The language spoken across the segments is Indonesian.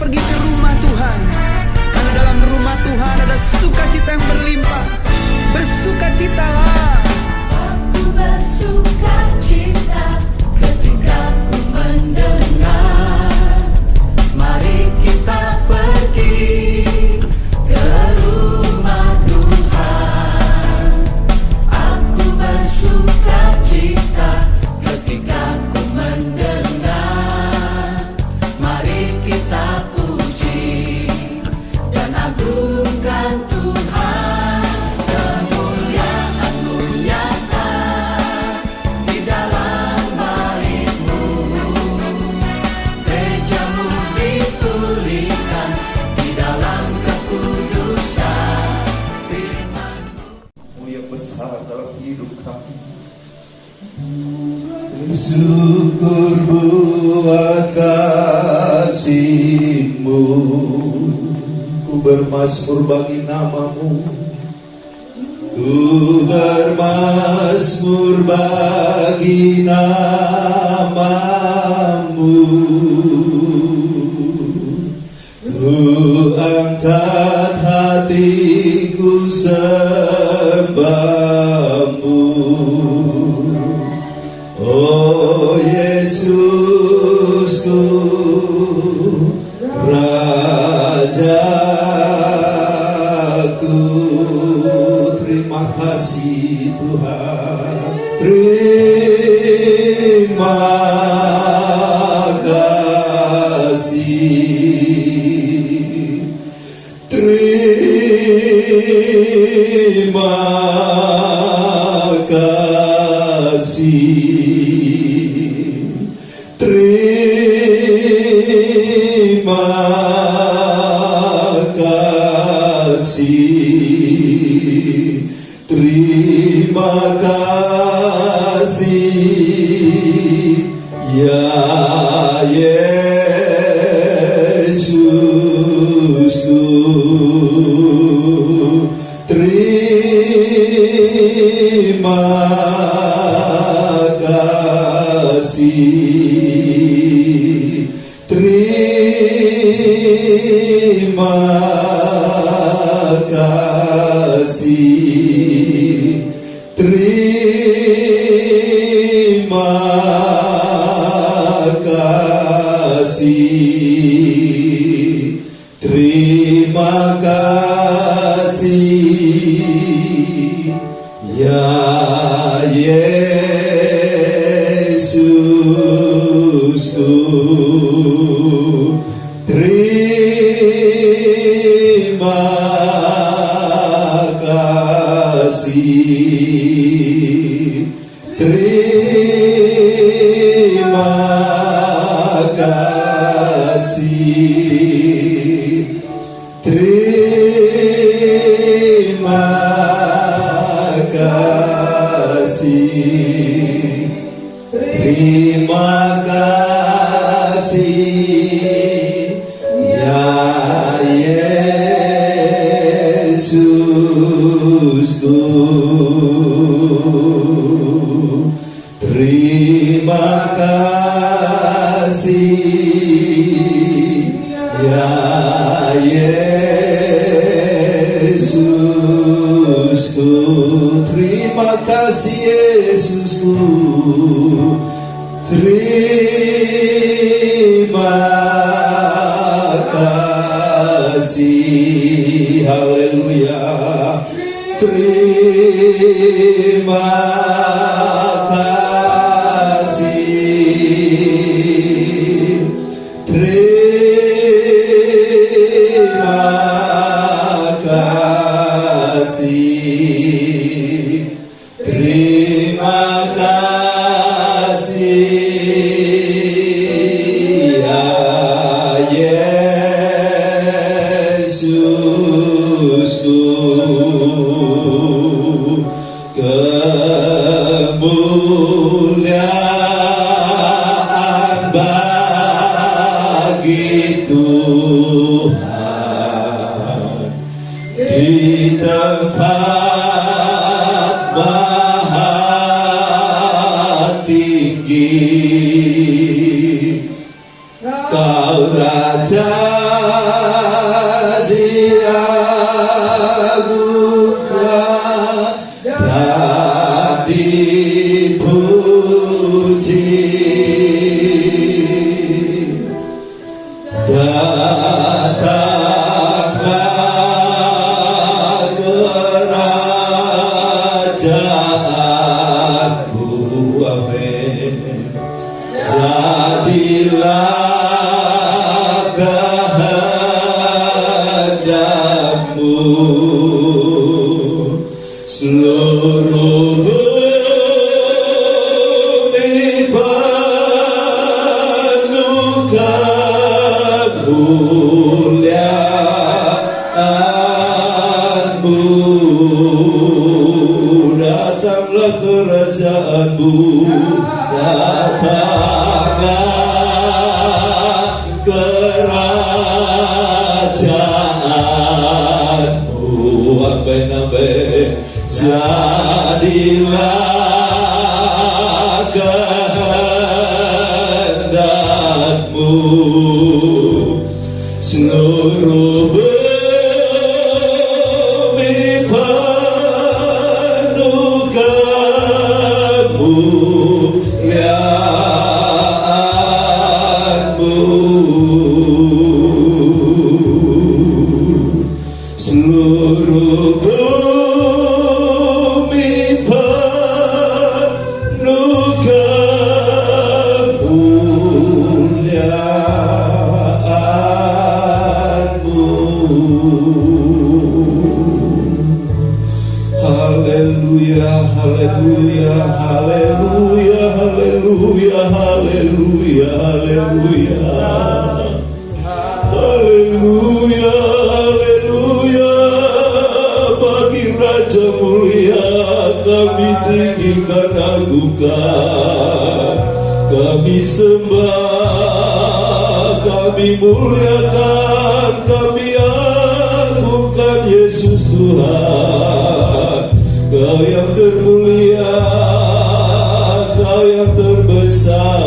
pergi ke rumah Tuhan, karena dalam rumah Tuhan ada sukacita yang berlimpah. Bersukacitalah. Aku bersukacita ketika ku mendengar, mari kita pergi ke rumah Tuhan. Aku bersukacita ketika ku mendengar, mari kita puji dan agungkan Tuhan. Kemuliaan-Mu nyata di dalam bait-Mu, gereja-Mu dipulihkan di dalam kekudusan firman-Mu. Yang besar dalam hidup kami. Bersyukur buat kasih-Mu, ku bermazmur bagi nama-Mu, ku bermazmur bagi nama-Mu, ku angkat hatiku sembah-Mu. Oh Yesusku, Rajaku, terima kasih Tuhan, terima kasih, terima kasih, terima kasih, terima kasih ya Yesusku, terima kasih, terima kasih, terima kasih, terima kasih ya Yesusku, terima kasih, terima kasih, terima kasih, terima kasih ya Yesusku, terima kasih ya Yesusku, terima kasih Yesusku, terima kasih, haleluya, terima kasih, terima kasih, terima kasih ya Yesusku, kemuliaan bagi Tuhan di tempat maha tinggi. Kau Raja dipuji. Datanglah kerajaanmu, amin. Jadilah kehendakmu, seluruh bumi penuh kemuliaan-Mu. Datanglah kerajaanmu, datanglah kerajaanmu, amin, amin. Jadilah kehendakmu, seluruh bumi penuh kemuliaan-Mu. Seluruh bumi penuh kemuliaan-Mu. Haleluya, haleluya, haleluya, haleluya, haleluya, haleluya. Haleluya, haleluya. Bagi Raja mulia kami tinggikan, agungkan, kami sembah, kami muliakan, kami agungkan Yesus Tuhan. Kau yang termulia, Kau yang terbesar.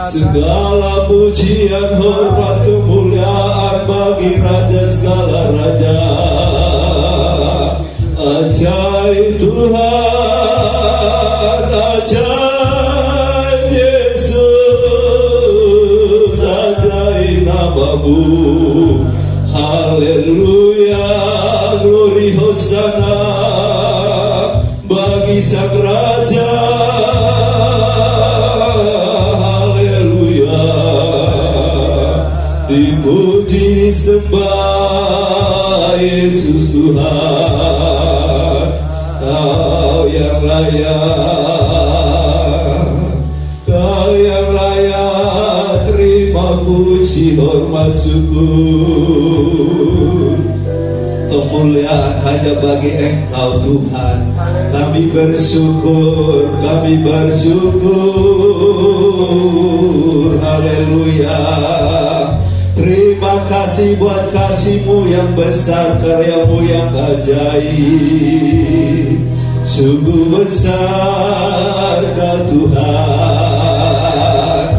Segala pujian, hormat, kemuliaan bagi Raja segala raja. Ajaib Tuhan, ajaib Yesus, ajaib nama-Mu. Haleluya, glory hosana bagi Sang Raja. Haleluya, dipuji disembah Yesus Tuhan. Kau yang layak, Kau yang layak, terima puji, hormat, syukur. Kemuliaan hanya bagi Engkau Tuhan. Kami bersyukur, kami bersyukur. Haleluya. Terima kasih buat kasih-Mu yang besar, karya-Mu yang ajaib. Sungguh besar Kau Tuhan.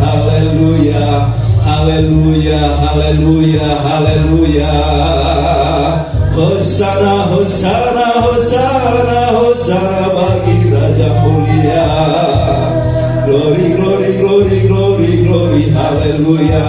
Haleluya, haleluya, haleluya, haleluya. Hosana, hosana, hosana, hosana bagi Raja mulia. Glory, glory, glory, glory, glory, haleluya.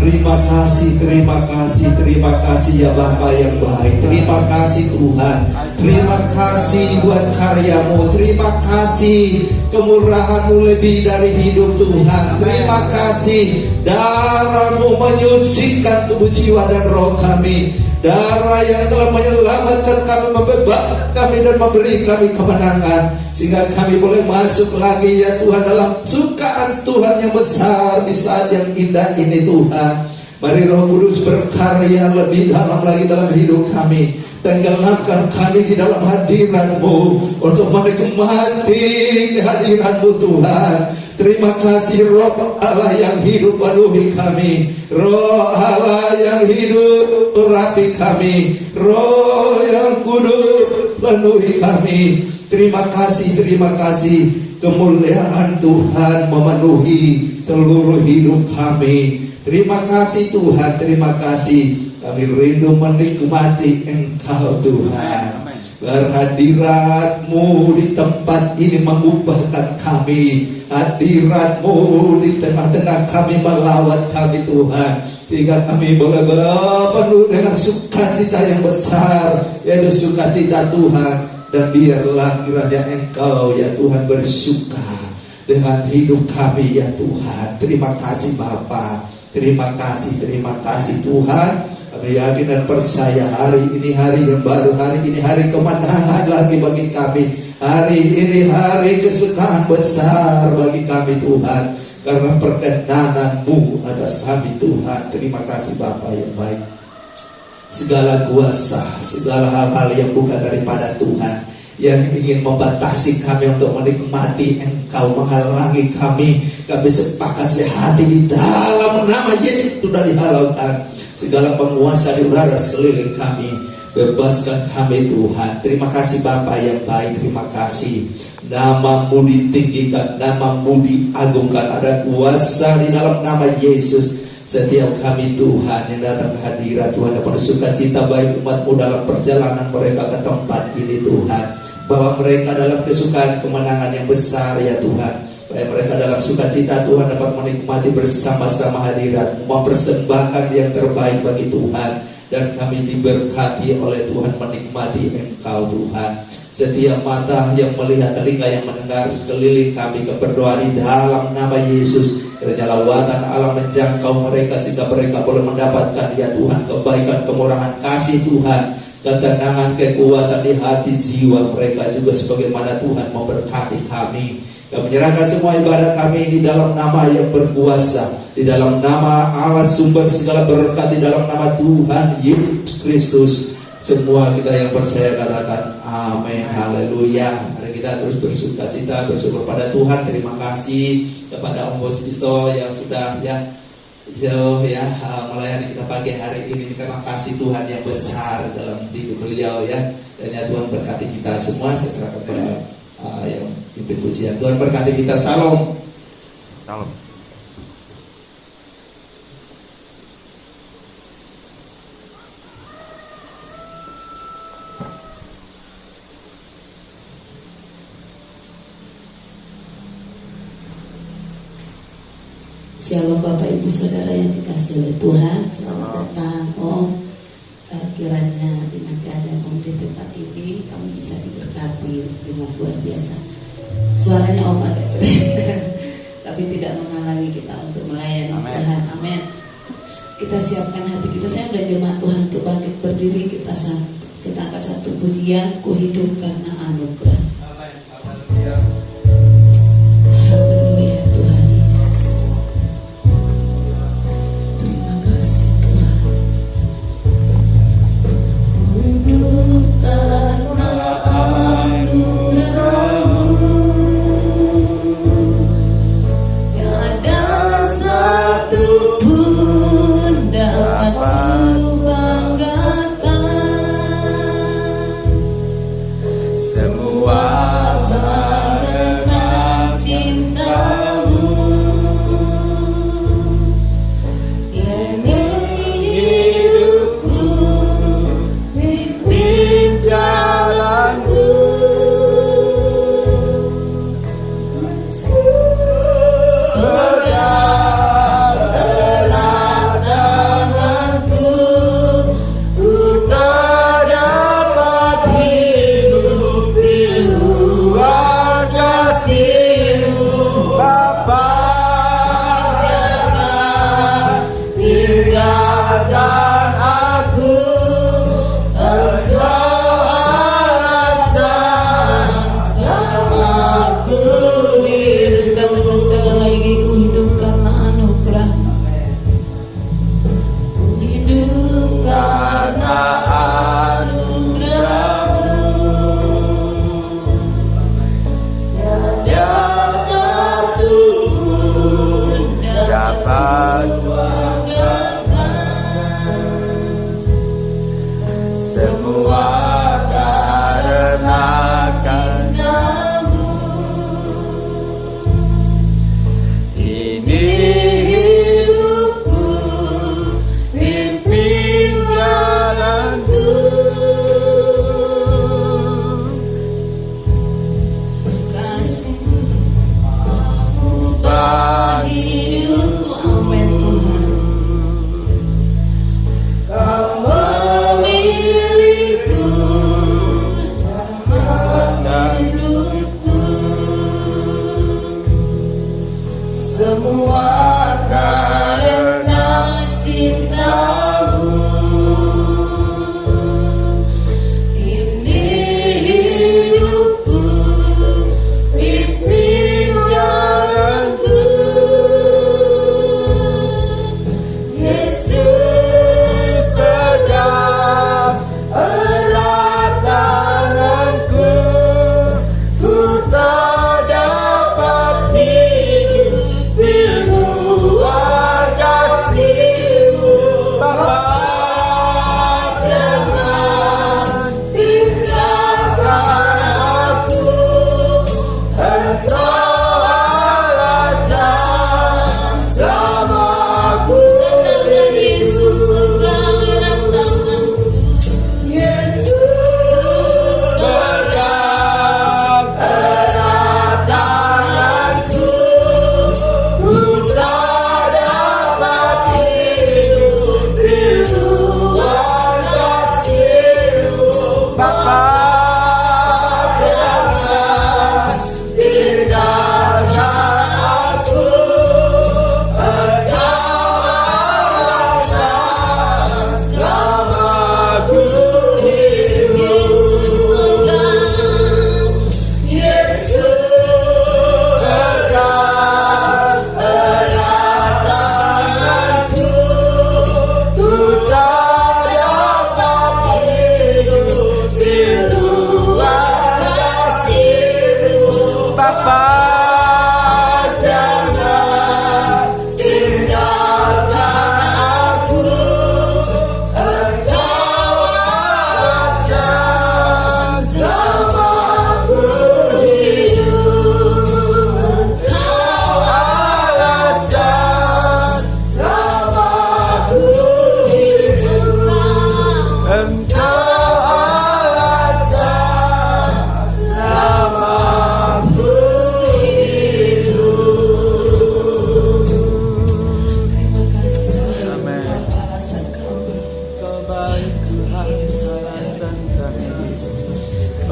Terima kasih, terima kasih, terima kasih ya Bapa yang baik. Terima kasih Tuhan. Terima kasih buat karya-Mu. Terima kasih kemurahan-Mu lebih dari hidup Tuhan. Terima kasih darah-Mu menyucikan tubuh, jiwa dan roh kami. Darah yang telah menyelamatkan kami, membebaskan kami dan memberi kami kemenangan, sehingga kami boleh masuk lagi ya Tuhan dalam sukaan Tuhan yang besar di saat yang indah ini Tuhan. Mari Roh Kudus berkarya lebih dalam lagi dalam hidup kami. Tenggelamkan kami di dalam hadirat-Mu untuk menikmati hadirat-Mu Tuhan. Terima kasih Roh Allah yang hidup penuhi kami. Roh Allah yang hidup urapi kami. Roh yang kudus penuhi kami. Terima kasih, terima kasih. Kemuliaan Tuhan memenuhi seluruh hidup kami. Terima kasih Tuhan, terima kasih. Kami rindu menikmati Engkau Tuhan. Berhadirat-Mu di tempat ini mengubahkan kami. Hadirat-Mu di tengah-tengah kami melawat kami Tuhan, sehingga kami boleh penuh dengan sukacita yang besar, yaitu sukacita Tuhan. Dan biarlah kiranya Engkau ya Tuhan bersuka dengan hidup kami ya Tuhan. Terima kasih Bapa, terima kasih Tuhan. Kami yakin dan percaya hari ini hari yang baru, hari ini hari kemenangan lagi bagi kami. Hari ini hari kesukaan besar bagi kami Tuhan, karena perkenan-Mu atas kami Tuhan. Terima kasih Bapa yang baik. Segala kuasa, segala hal-hal yang bukan daripada Tuhan, yang ingin membatasi kami untuk menikmati Engkau, menghalangi kami sepakat sehati di dalam nama Yesus sudah dihalaukan. Segala penguasa di udara sekeliling kami, bebaskan kami Tuhan. Terima kasih Bapa yang baik, terima kasih. Nama-Mu ditinggikan, Nama-Mu diagungkan. Ada kuasa di dalam nama Yesus. Setiap kami Tuhan yang datang ke hadirat Tuhan dapat sukacita baik umat-Mu dalam perjalanan mereka ke tempat ini Tuhan. Bawa mereka dalam kesukaan kemenangan yang besar ya Tuhan. Supaya mereka dalam sukacita Tuhan dapat menikmati bersama-sama hadirat, mempersembahkan yang terbaik bagi Tuhan. Dan kami diberkati oleh Tuhan menikmati Engkau Tuhan. Setiap mata yang melihat, telinga yang mendengar sekeliling kami, berdoa di dalam nama Yesus. Kiranya lawatan Allah menjangkau mereka sehingga mereka boleh mendapatkan ya Tuhan kebaikan, kemurahan, kasih Tuhan, ketenangan, kekuatan di hati jiwa mereka juga sebagaimana Tuhan memberkati kami. Kami menyerahkan semua ibadah kami di dalam nama yang berkuasa, di dalam nama Allah sumber segala berkat, di dalam nama Tuhan Yesus Kristus. Semua kita yang percaya katakan amin, haleluya. Mari kita terus bersukacita, bersyukur pada Tuhan. Terima kasih kepada Om Bos Bisto yang sudah jauh melayani kita pagi hari ini, karena kasih Tuhan yang besar dalam hidup beliau ya. Dan ya Tuhan berkati kita semua. Saya serahkan kepada yang pimpin pujian. Tuhan berkati kita. Salam. Salam. Shalom Bapak Ibu Saudara yang dikasihi oleh Tuhan. Selamat datang Om. Kiranya dengan keadaan Om di tempat ini kamu bisa diberkati dengan luar biasa. Suaranya Om agak sering tapi tidak menghalangi kita untuk melayani Tuhan. Amin. Kita siapkan hati kita. Saya sudah jemaat Tuhan untuk bangkit berdiri. Kita angkat satu pujian, ku hidup karena anugerah. Haleluya Tuhan Yesus. Terima kasih Tuhan. Hidup karena anugerah-Mu, tiada satu pun dapat ku banggakan. Semua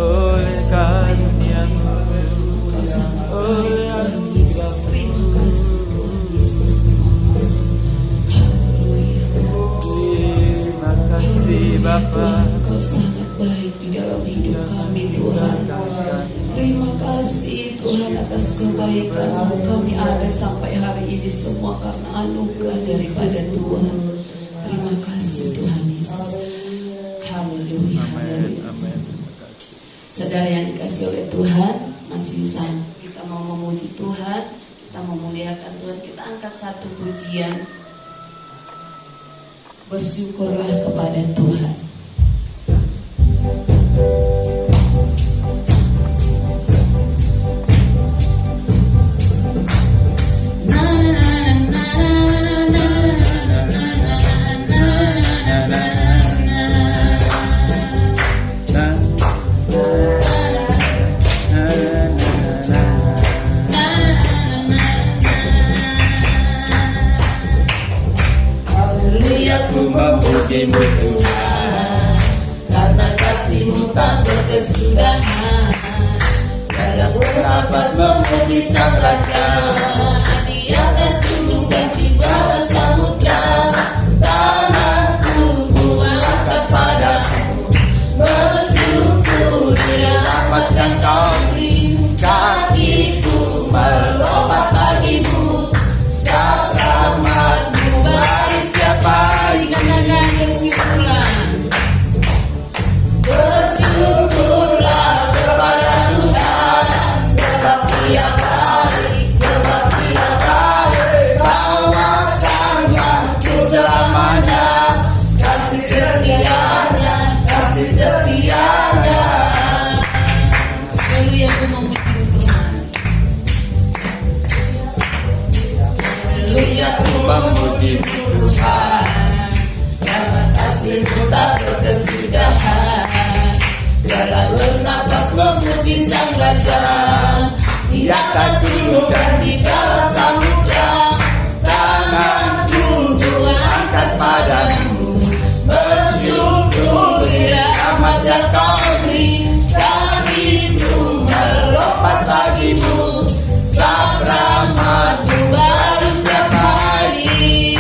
oleh karuniamu. Engkau sangat baik Tuhan Yesus. Terima kasih Tuhan Yesus. Terima kasih. Haleluya. Terima kasih Bapa. Tuhan, Engkau sangat baik di dalam hidup kami Tuhan. Terima kasih Tuhan atas kebaikan-Mu. Kami ada sampai hari ini semua karena anugerah daripada Tuhan. Terima kasih Tuhan Yesus. Haleluya. Haleluya. Saudara yang dikasih oleh Tuhan, masih bisa kita mau memuji Tuhan, kita memuliakan Tuhan. Kita angkat satu pujian. Bersyukurlah kepada Tuhan. Ku memuji-Mu Tuhan, karena kasih-Mu tak berkesudahan. Dalam bernapas memuji Sang Raja, di atas gunung dan di bawah samudra. Tanganku ku angkat padamu, bersyukuri rahmat yang Kau beri. Kakiku melompat bagimu, setiap rahmat-Mu baru setiap hari. Bersyukurlah kepada Tuhan, sebab Dia baik, sebab Dia baik. Kawasannya keselamanya, kasih setianya, kasih setianya. Haleluya, ku memuji Tuhan. Haleluya, ku memuji Tuhan, karena kasih-Mu tak berkesudahan. Dalam bernapas memuji Sang Raja, di atas gunung dan di bawah samudra. Tanganku ku angkat padamu, bersyukuri rahmat yang Kau beri. Kakiku melompat bagimu, sebab rahmat-Mu baru setiap hari.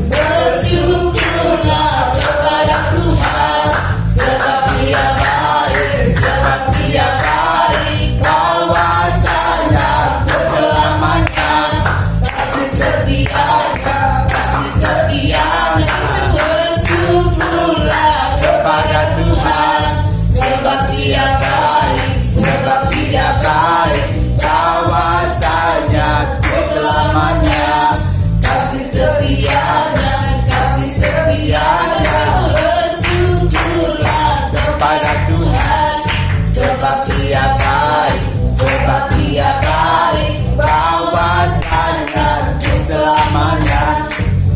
Bersyukurlah kepada Tuhan, sebab Dia baik, sebab Dia baik. Kawasannya keselamanya, kasih setianya, kasih setianya. Bersyukurlah kepada Tuhan, sebab Dia baik, sebab Dia baik. Kawasannya keselamanya, kasih setianya, kasih setianya. Bersyukurlah kepada Tuhan, sebab Dia baik, sebab Dia baik. Kawasannya keselamanya,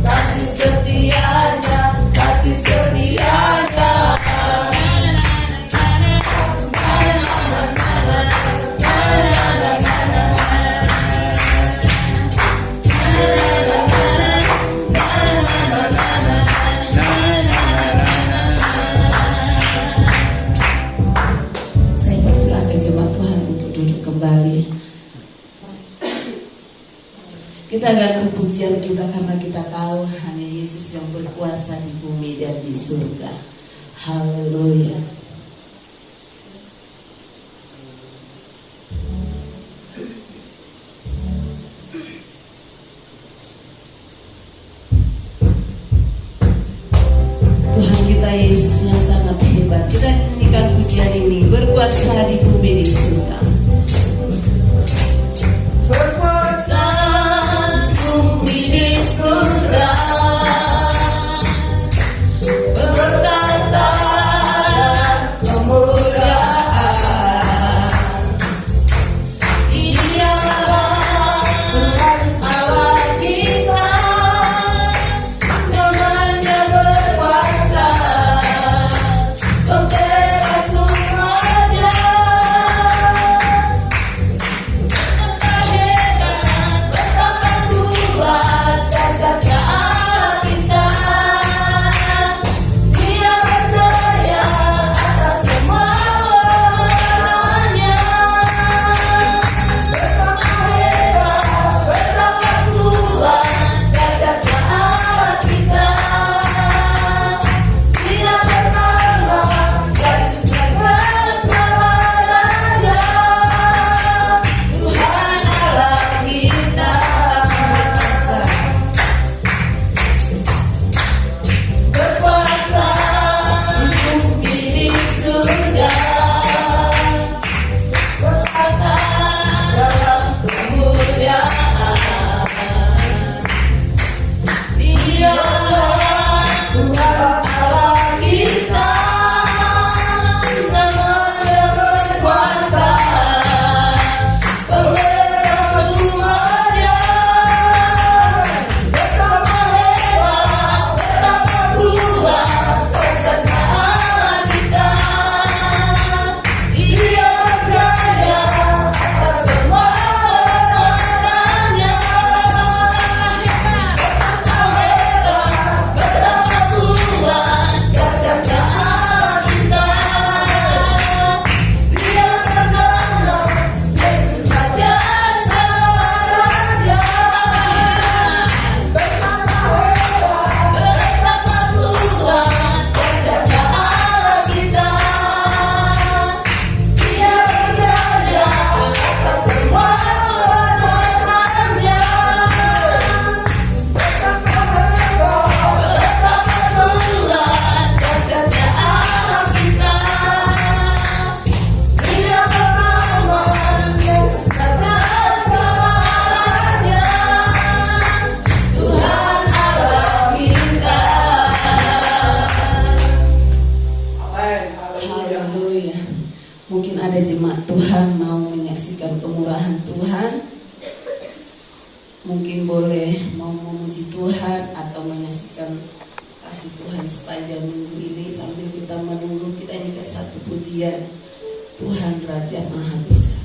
kasih setianya, kasih setianya. Saya persilakan jemaat Tuhan untuk duduk kembali. Kita ganti pujian kita karena kita tahu hanya Yesus yang berkuasa di bumi dan di surga. Haleluya. Tuhan kita Yesus yang sangat hebat. Kita nyanyikan pujian ini, berkuasa di bumi di surga. Berkuasa bumi di surga, bertata Haleluya. Mungkin ada jemaat Tuhan mau menyaksikan kemurahan Tuhan. Mungkin boleh mau memuji Tuhan atau menyaksikan kasih Tuhan sepanjang minggu ini sambil kita menunggu. Kita nyanyikan satu pujian, Tuhan Raja Maha Besar.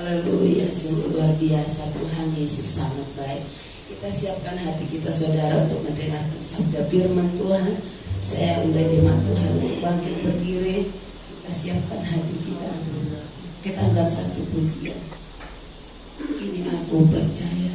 Haleluya, sungguh luar biasa. Tuhan Yesus sangat baik. Kita siapkan hati kita saudara untuk mendengarkan sabda firman Tuhan. Saya undang jemaat Tuhan untuk bangkit berdiri. Kita siapkan hati kita. Kita angkat satu pujian. Ini aku percaya.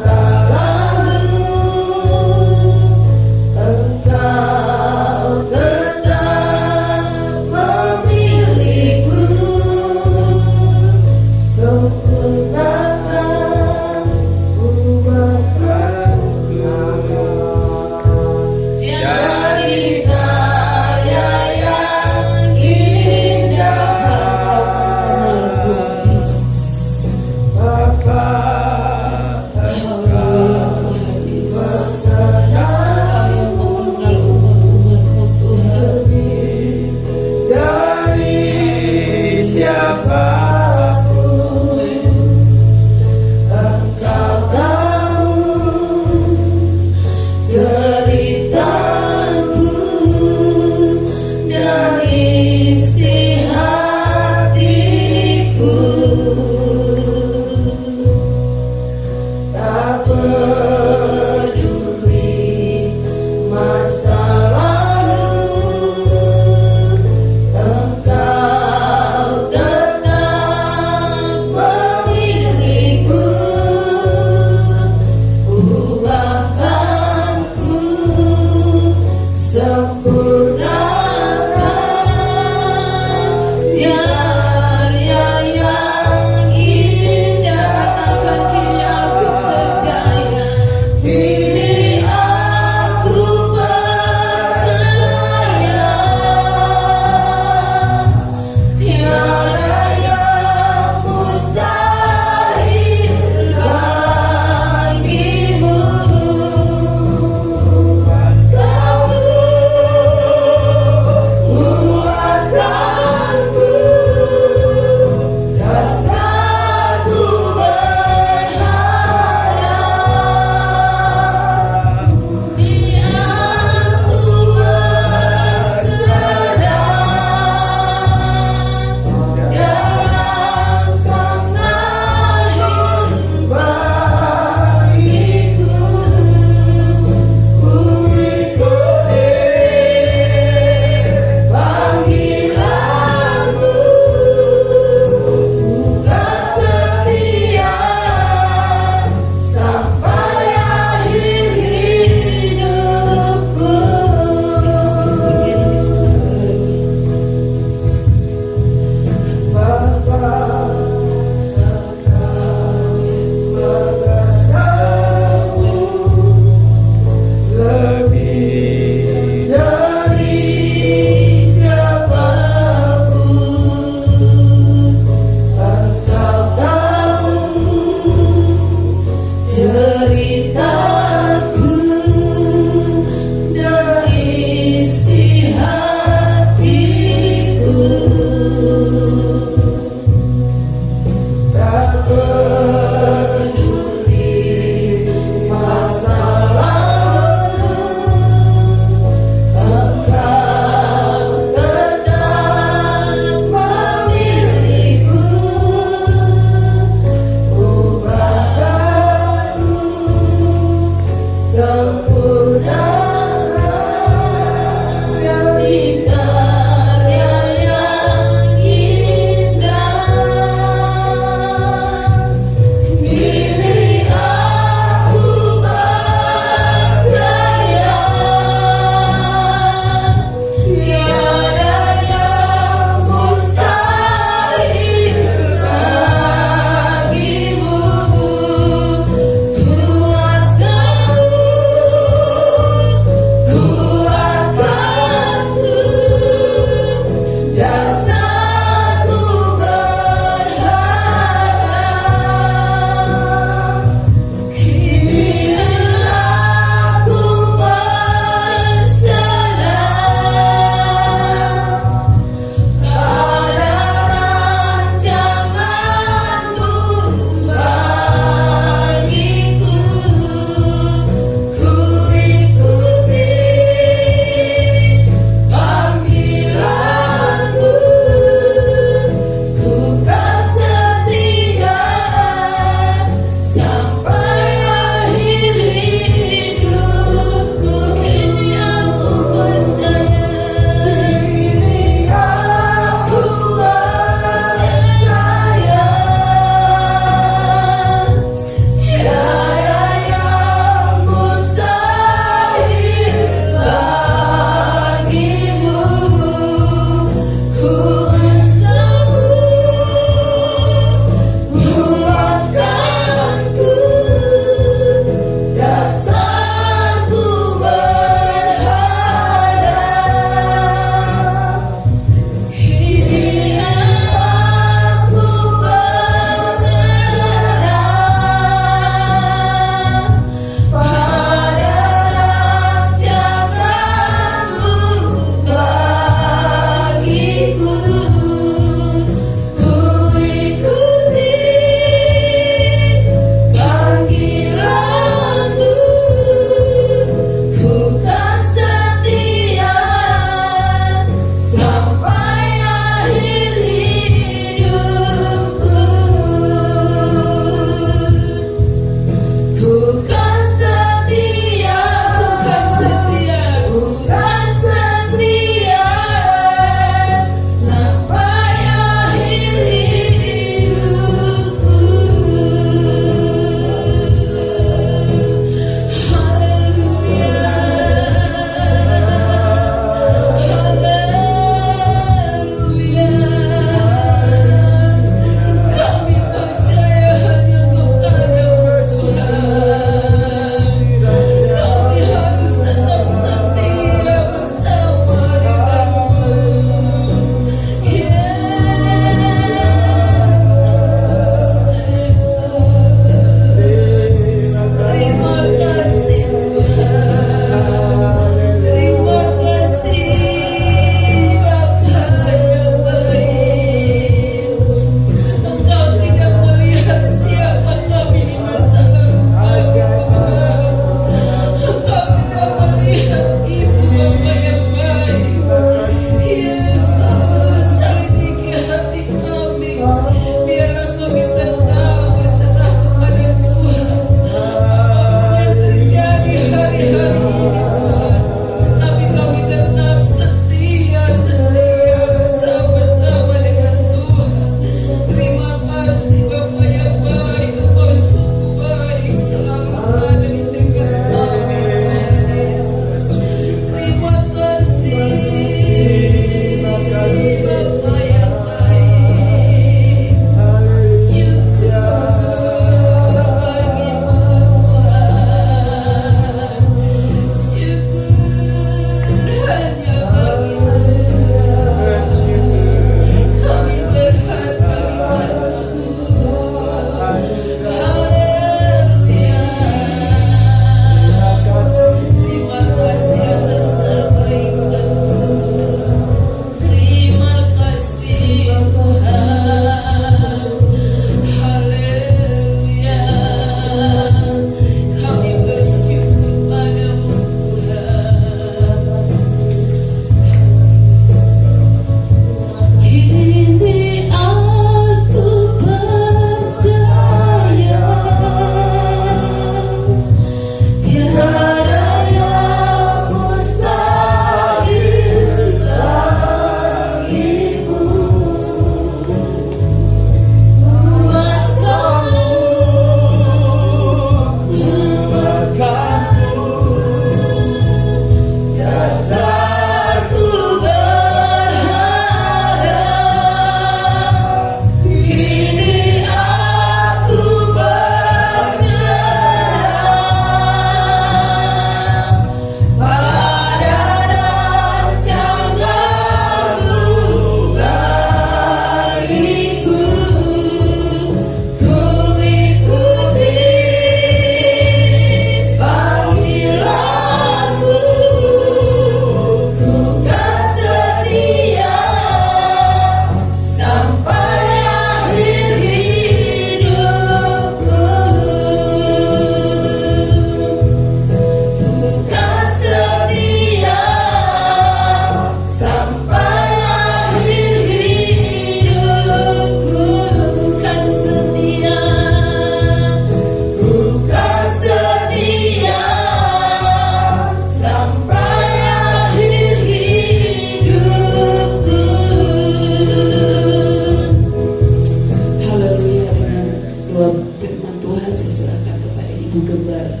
Ibu Gembala.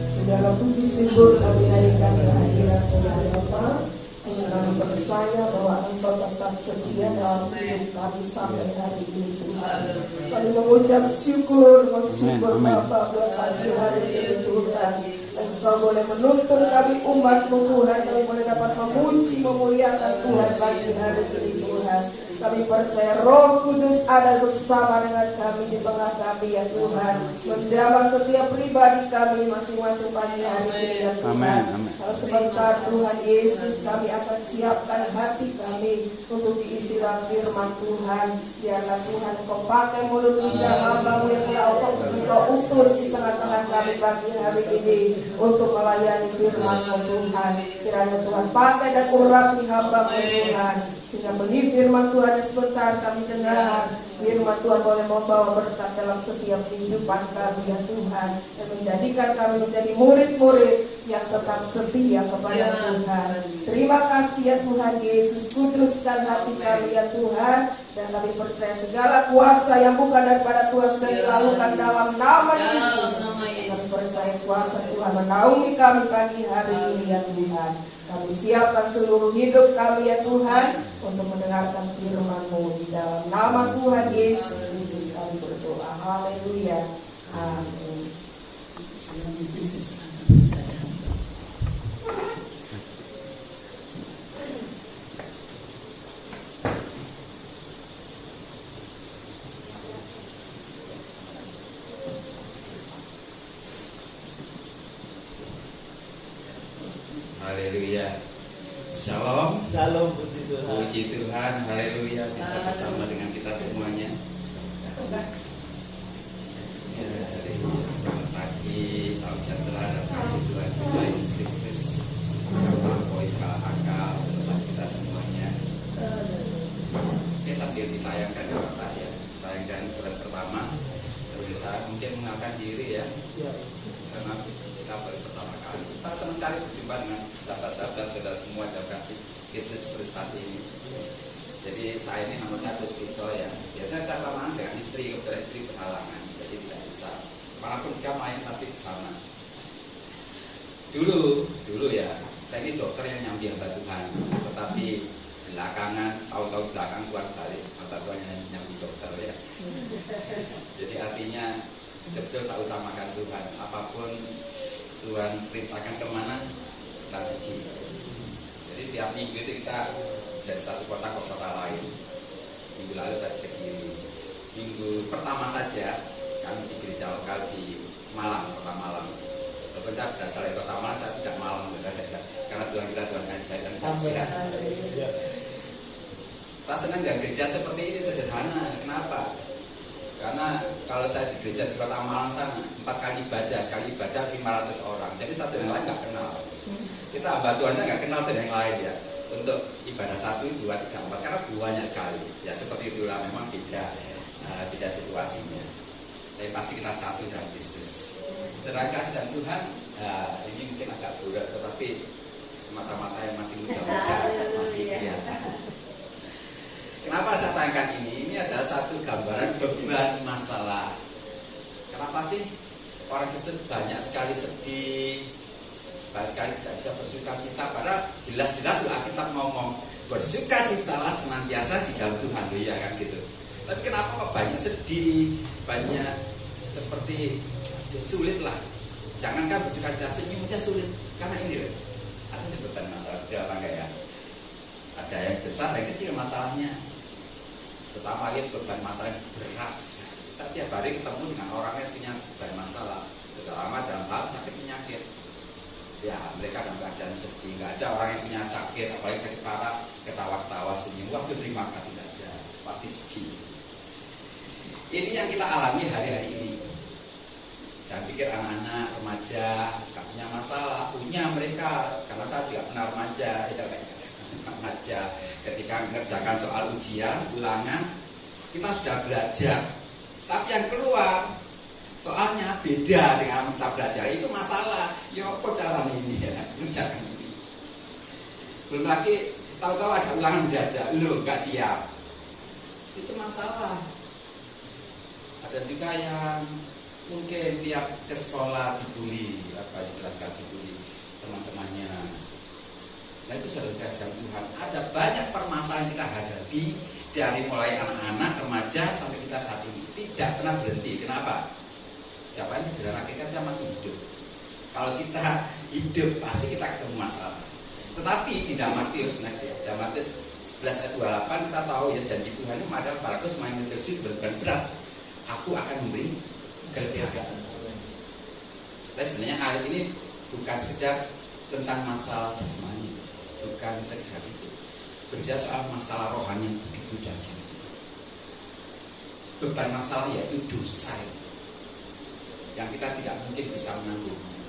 Segala puji syukur kami naikkan kehadiran Tuhan Bapa. Kami percaya bahwa Engkau tetap setia dalam hidup kami sampai hari ini Tuhan. Kami mengucap syukur Bapa buat pagi hari ini Tuhan. Engkau boleh menuntun kami umat-Mu Tuhan. Kami boleh dapat memuji, memuliakan Tuhan pagi hari ini Tuhan. Kami percaya Roh Kudus ada bersama dengan kami di tengah kami ya Tuhan. Menjamah setiap pribadi kami masing-masing pagi hari ini ya Tuhan. Kalau sebentar Tuhan Yesus kami akan siapkan hati kami untuk diisi dengan firman Tuhan. Biarlah Tuhan Kau pakai mulut lidah hamba-Mu yang Kau utus di tengah-tengah kami pagi hari ini untuk melayani firman-Mu Tuhan. Kiranya Tuhan pakai dan urapi hamba-Mu Tuhan, sehingga benih firman Tuhan sebentar kami dengar. Firman Tuhan boleh membawa berkat dalam setiap kehidupan kami ya Tuhan, dan menjadikan kami menjadi murid-murid yang tetap setia kepada Tuhan. Terima kasih ya Tuhan Yesus, kuduskan hati kami ya Tuhan, dan kami percaya segala kuasa yang bukan daripada Tuhan sudah dilakukan dalam nama Yesus. Kami percaya kuasa Tuhan menaungi kami pagi hari ini ya Tuhan. Kami siapkan seluruh hidup kami ya Tuhan untuk mendengarkan firman-Mu. Di dalam nama Tuhan Yesus Kristus kami berdoa. Haleluya. Amin. Selanjutnya saya serahkan kepada hamba. Haleluya. Shalom. Salam puji Tuhan. Puji Tuhan. Haleluya. Bisa bersama dengan kita semuanya. Ya, haleluya. Selamat pagi. Salam sejahtera dan kasih Tuhan kita Yesus Kristus yang melampaui segala akal terlepas kita semuanya. Mungkin sambil ditayangkan ya Pak ya. Tayangkan surat pertama. Sebelum saya mungkin mengenalkan diri ya. Karena kita baru pertama kali. Saya senang sekali berjumpa dengan sahabat-sahabat saudara semua dalam kasih Kristus seperti saat ini. Jadi saya ini nama saya Puspito ya. Biasanya saya lama dengan istri, kebetulan istri berhalangan, jadi tidak bisa. Manapun jika main pasti ke sana. Dulu ya, saya ini dokter yang nyambi hamba Tuhan, tetapi belakangan tahun-tahun belakang Tuhan balik hamba Tuhan yang nyambi dokter ya. Jadi artinya betul-betul saya utamakan Tuhan. Apapun Tuhan perintahkan kemana kita pergi. Jadi tiap minggu itu kita dari satu kota ke kota lain. Minggu lalu saya di Kediri. Minggu pertama saja kami di gereja lokal di Malang, kota Malang. Walaupun saya berasal dari kota Malang, saya tidak Malang karena Tuhan kita Tuhan ajaib dan kasihan. Saya senang dengan gereja seperti ini sederhana. Kenapa? Karena kalau saya di gereja di kota Malang sana 4 kali ibadah, sekali ibadah 500 orang. Jadi satu yang lain nggak kenal. Kita hamba Tuhannya nggak kenal dengan yang lain ya. Untuk ibadah 1, 2, 3, 4 karena banyak sekali. Ya seperti itulah memang beda situasinya. Tapi pasti kita satu dalam Kristus. Sedang kasih dan Tuhan, ini mungkin agak berat, tetapi mata-mata yang masih muda-muda masih kelihatan. Kenapa saya tayangkan ini? Ini adalah satu gambaran beban masalah. Kenapa sih orang Kristen banyak sekali sedih, banyak sekali tidak bisa bersuka cita? Padahal jelas-jelas Alkitab ngomong bersuka citalah senantiasa di dalam Tuhan, ya kan gitu. Tapi kenapa kok banyak sedih, banyak seperti sulit lah. Jangankan bersuka cita, senyum aja sulit. Karena ini loh, ada beban masalah, tidak apa enggak ya? Ada yang besar, yang kecil masalahnya. Terutama lagi beban masalah yang berat sekali. Saya tiap hari ketemu dengan orang yang punya beban masalah, terutama dalam hal sakit penyakit. Ya, mereka dalam keadaan sedih. Nggak ada orang yang punya sakit, apalagi sakit parah, ketawa-ketawa, senyum. Wah, terima kasih, nggak ada. Pasti sedih. Ini yang kita alami hari-hari ini. Jangan pikir anak-anak, remaja nggak punya masalah. Punya mereka, karena saya tidak pernah remaja. Ya, remaja ketika mengerjakan soal ujian, ulangan, kita sudah belajar. Tapi yang keluar soalnya beda dengan kita belajar, itu masalah. Ya apa cara ini ya, mengerjakan ini. Belum lagi tahu-tahu ada ulangan mendadak, loh nggak siap. Itu masalah. Ada juga yang Mungkin tiap ke sekolah dibully, apa istilah sekarang dibully teman-temannya. Nah itu saudara kasih Tuhan, ada banyak permasalahan yang kita hadapi dari mulai anak-anak, remaja sampai kita saat ini tidak pernah berhenti. Kenapa? Jawabannya sederhana, kita masih hidup. Kalau kita hidup pasti kita ketemu masalah. Tetapi di Matius, Matius 11 ayat 28 kita tahu ya janji Tuhan itu adalah baraku semakin tersulit beban berat, aku akan memberi kelegaan. Tapi sebenarnya ayat ini bukan sekedar tentang masalah jasmani, bukan sekedar itu. Berbicara soal masalah rohani yang begitu dahsyat. Beban masalah yaitu dosa yang kita tidak mungkin bisa menanggungnya,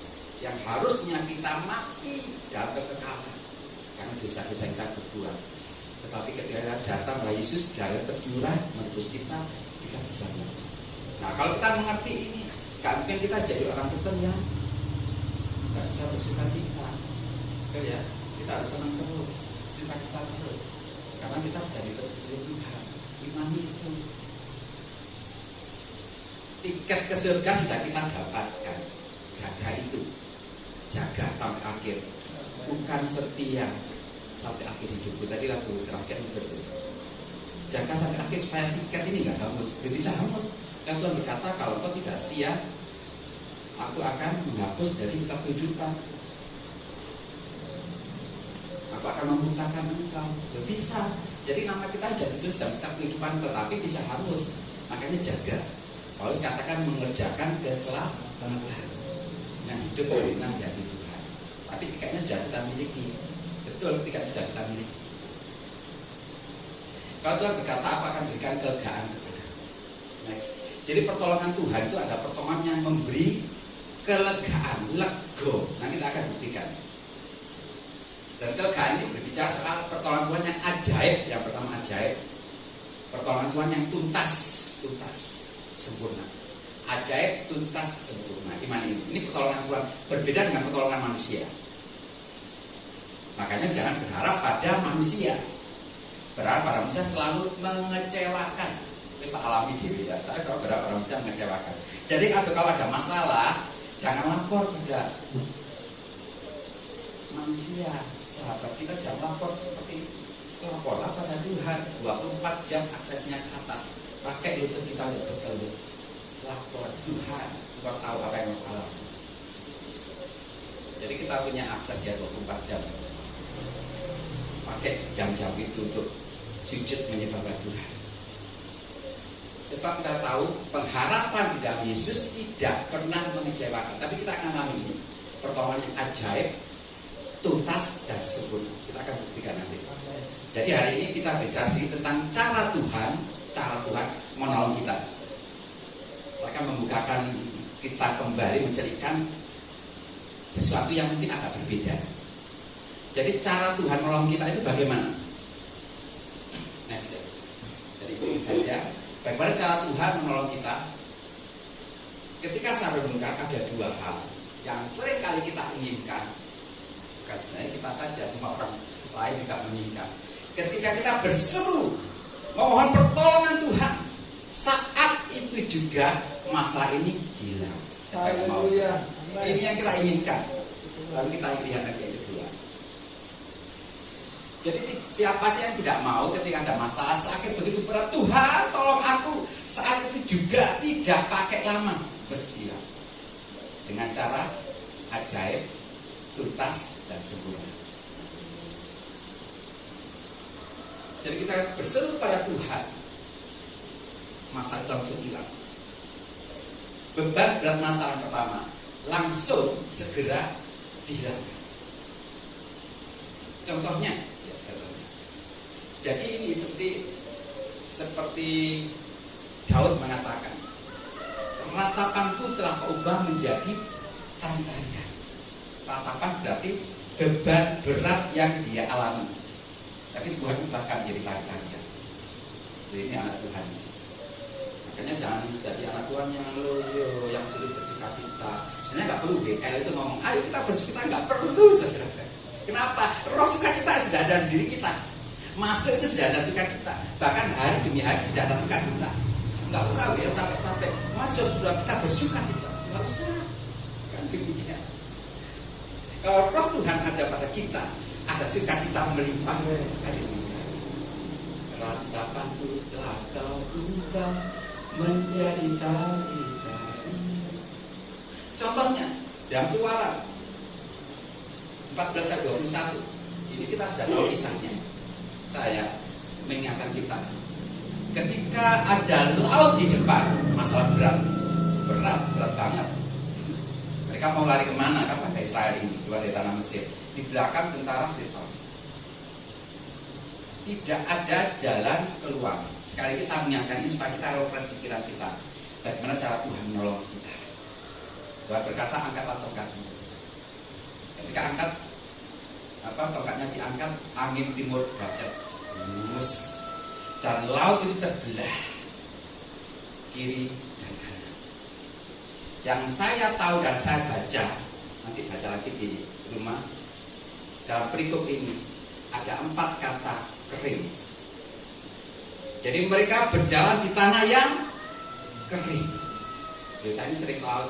yang harusnya kita mati dalam kekekalan karena dosa-dosa yang kita berbuat. Tetapi ketika datang Yesus, darah tercurah menebus kita diselamatkan. Nah kalau kita mengerti ini, gak mungkin kita jadi orang Kristen yang gak bisa bersuka cita. Ya, kita harus senang terus, suka cita terus, karena kita sudah ditebus oleh Tuhan. Imani itu. Tiket ke surga sudah kita dapatkan. Jaga itu, jaga sampai akhir. Bukan setia sampai akhir hidupku. Tadi lagu terakhir itu. Jaga sampai akhir supaya tiket ini nggak hangus. Gak bisa hangus. Kan Tuhan berkata kalau kau tidak setia, aku akan menghapus dari kitab kehidupan. Aku akan membutakan engkau. Gak bisa. Jadi nama kita sudah ditulis dalam kitab kehidupan, tetapi bisa hangus. Makanya jaga. Paulus katakan mengerjakan keselamatan yang hidup berkenan di hati Tuhan. Tapi tiketnya sudah kita miliki. Betul, tiketnya sudah kita miliki. Kalau Tuhan berkata apa akan berikan kelegaan kepada. Next. Jadi pertolongan Tuhan itu ada pertolongan yang memberi kelegaan, lego. Nah kita akan buktikan. Dan kelegaan ini berbicara soal pertolongan Tuhan yang ajaib. Yang pertama ajaib. Pertolongan Tuhan yang tuntas, sempurna. Ajaib, tuntas, sempurna. Gimana ini? Ini pertolongan Tuhan berbeda dengan pertolongan manusia. Makanya jangan berharap pada manusia. Berharap pada manusia selalu mengecewakan. Kita alami diri ya. Saya kalau berharap pada manusia mengecewakan. Jadi kalau ada masalah, jangan lapor pada manusia. Sahabat kita jangan lapor seperti itu. Laporlah pada Tuhan. 24 jam aksesnya ke atas. Pakai lutut kita untuk bertelut. Lapor Tuhan. Engkau tahu apa yang engkau alami. Jadi kita punya akses ya 24 jam. Pakai jam-jam itu untuk sujud menyembah Tuhan. Sebab kita tahu pengharapan di dalam Yesus tidak pernah mengecewakan. Tapi kita akan alami ini pertolongan yang ajaib, tuntas dan sempurna. Kita akan buktikan nanti. Jadi hari ini kita bicara tentang cara Tuhan menolong kita. Saya akan membukakan kita kembali menceritakan sesuatu yang mungkin agak berbeda. Jadi cara Tuhan menolong kita itu bagaimana? Next ya. Jadi ini saja. Bagaimana cara Tuhan menolong kita? Ketika saya renungkan ada dua hal yang sering kali kita inginkan. Bukan sebenarnya kita saja, semua orang lain juga menginginkan. Ketika kita berseru memohon pertolongan Tuhan, saat itu juga masalah ini hilang. Ini yang kita inginkan. Lalu kita lihat nanti yang kedua. Jadi siapa sih yang tidak mau ketika ada masalah sakit begitu berat, Tuhan tolong aku. Saat itu juga tidak pakai lama, bersedia dengan cara ajaib, tuntas dan sempurna. Jadi kita berseru pada Tuhan, masalah itu langsung hilang. Beban berat masalah pertama langsung segera dihilangkan. Contohnya. Jadi ini seperti Daud mengatakan, ratapanku telah ubah menjadi tarian. Ratapan berarti beban berat yang dia alami. Tapi Tuhan ubahkan menjadi tarian. Jadi ini anak Tuhan. Makanya jangan jadi anak Tuhan yang loyo, yang sulit bersuka cita. Sebenarnya nggak perlu BL itu ngomong, ayo kita bersuka cita, nggak perlu saudara. Kenapa? Roh sukacita sudah ada di diri kita. Masuk itu sudah ada sukacita. Bahkan hari demi hari sudah ada sukacita. Nggak usah biar capek-capek. Mas sudah kita bersuka cita. Nggak usah. Kan demikian. Kalau roh Tuhan ada pada kita, ada sukacita melimpah. Ratapanku telah kau ubah menjadi tari-tari. Contohnya dalam Keluaran 14:21. Ini kita sudah tahu kisahnya. Saya mengingatkan kita, ketika ada laut di depan, masalah berat banget. Mereka mau lari kemana kan bangsa Israel ini keluar dari tanah Mesir? Di belakang tentara Firaun. Tidak ada jalan keluar. Sekali lagi saya mengingatkan ini supaya kita refresh pikiran kita. Bagaimana cara Tuhan menolong kita? Tuhan berkata, angkatlah tongkatmu. Ketika angkat, tongkatnya diangkat, angin timur dahsyat, dan laut itu terbelah kiri dan kanan. Yang saya tahu dan saya baca, nanti baca lagi di rumah, dalam perikop ini ada 4 kata kering. Jadi mereka berjalan di tanah yang kering. Biasanya sering laut,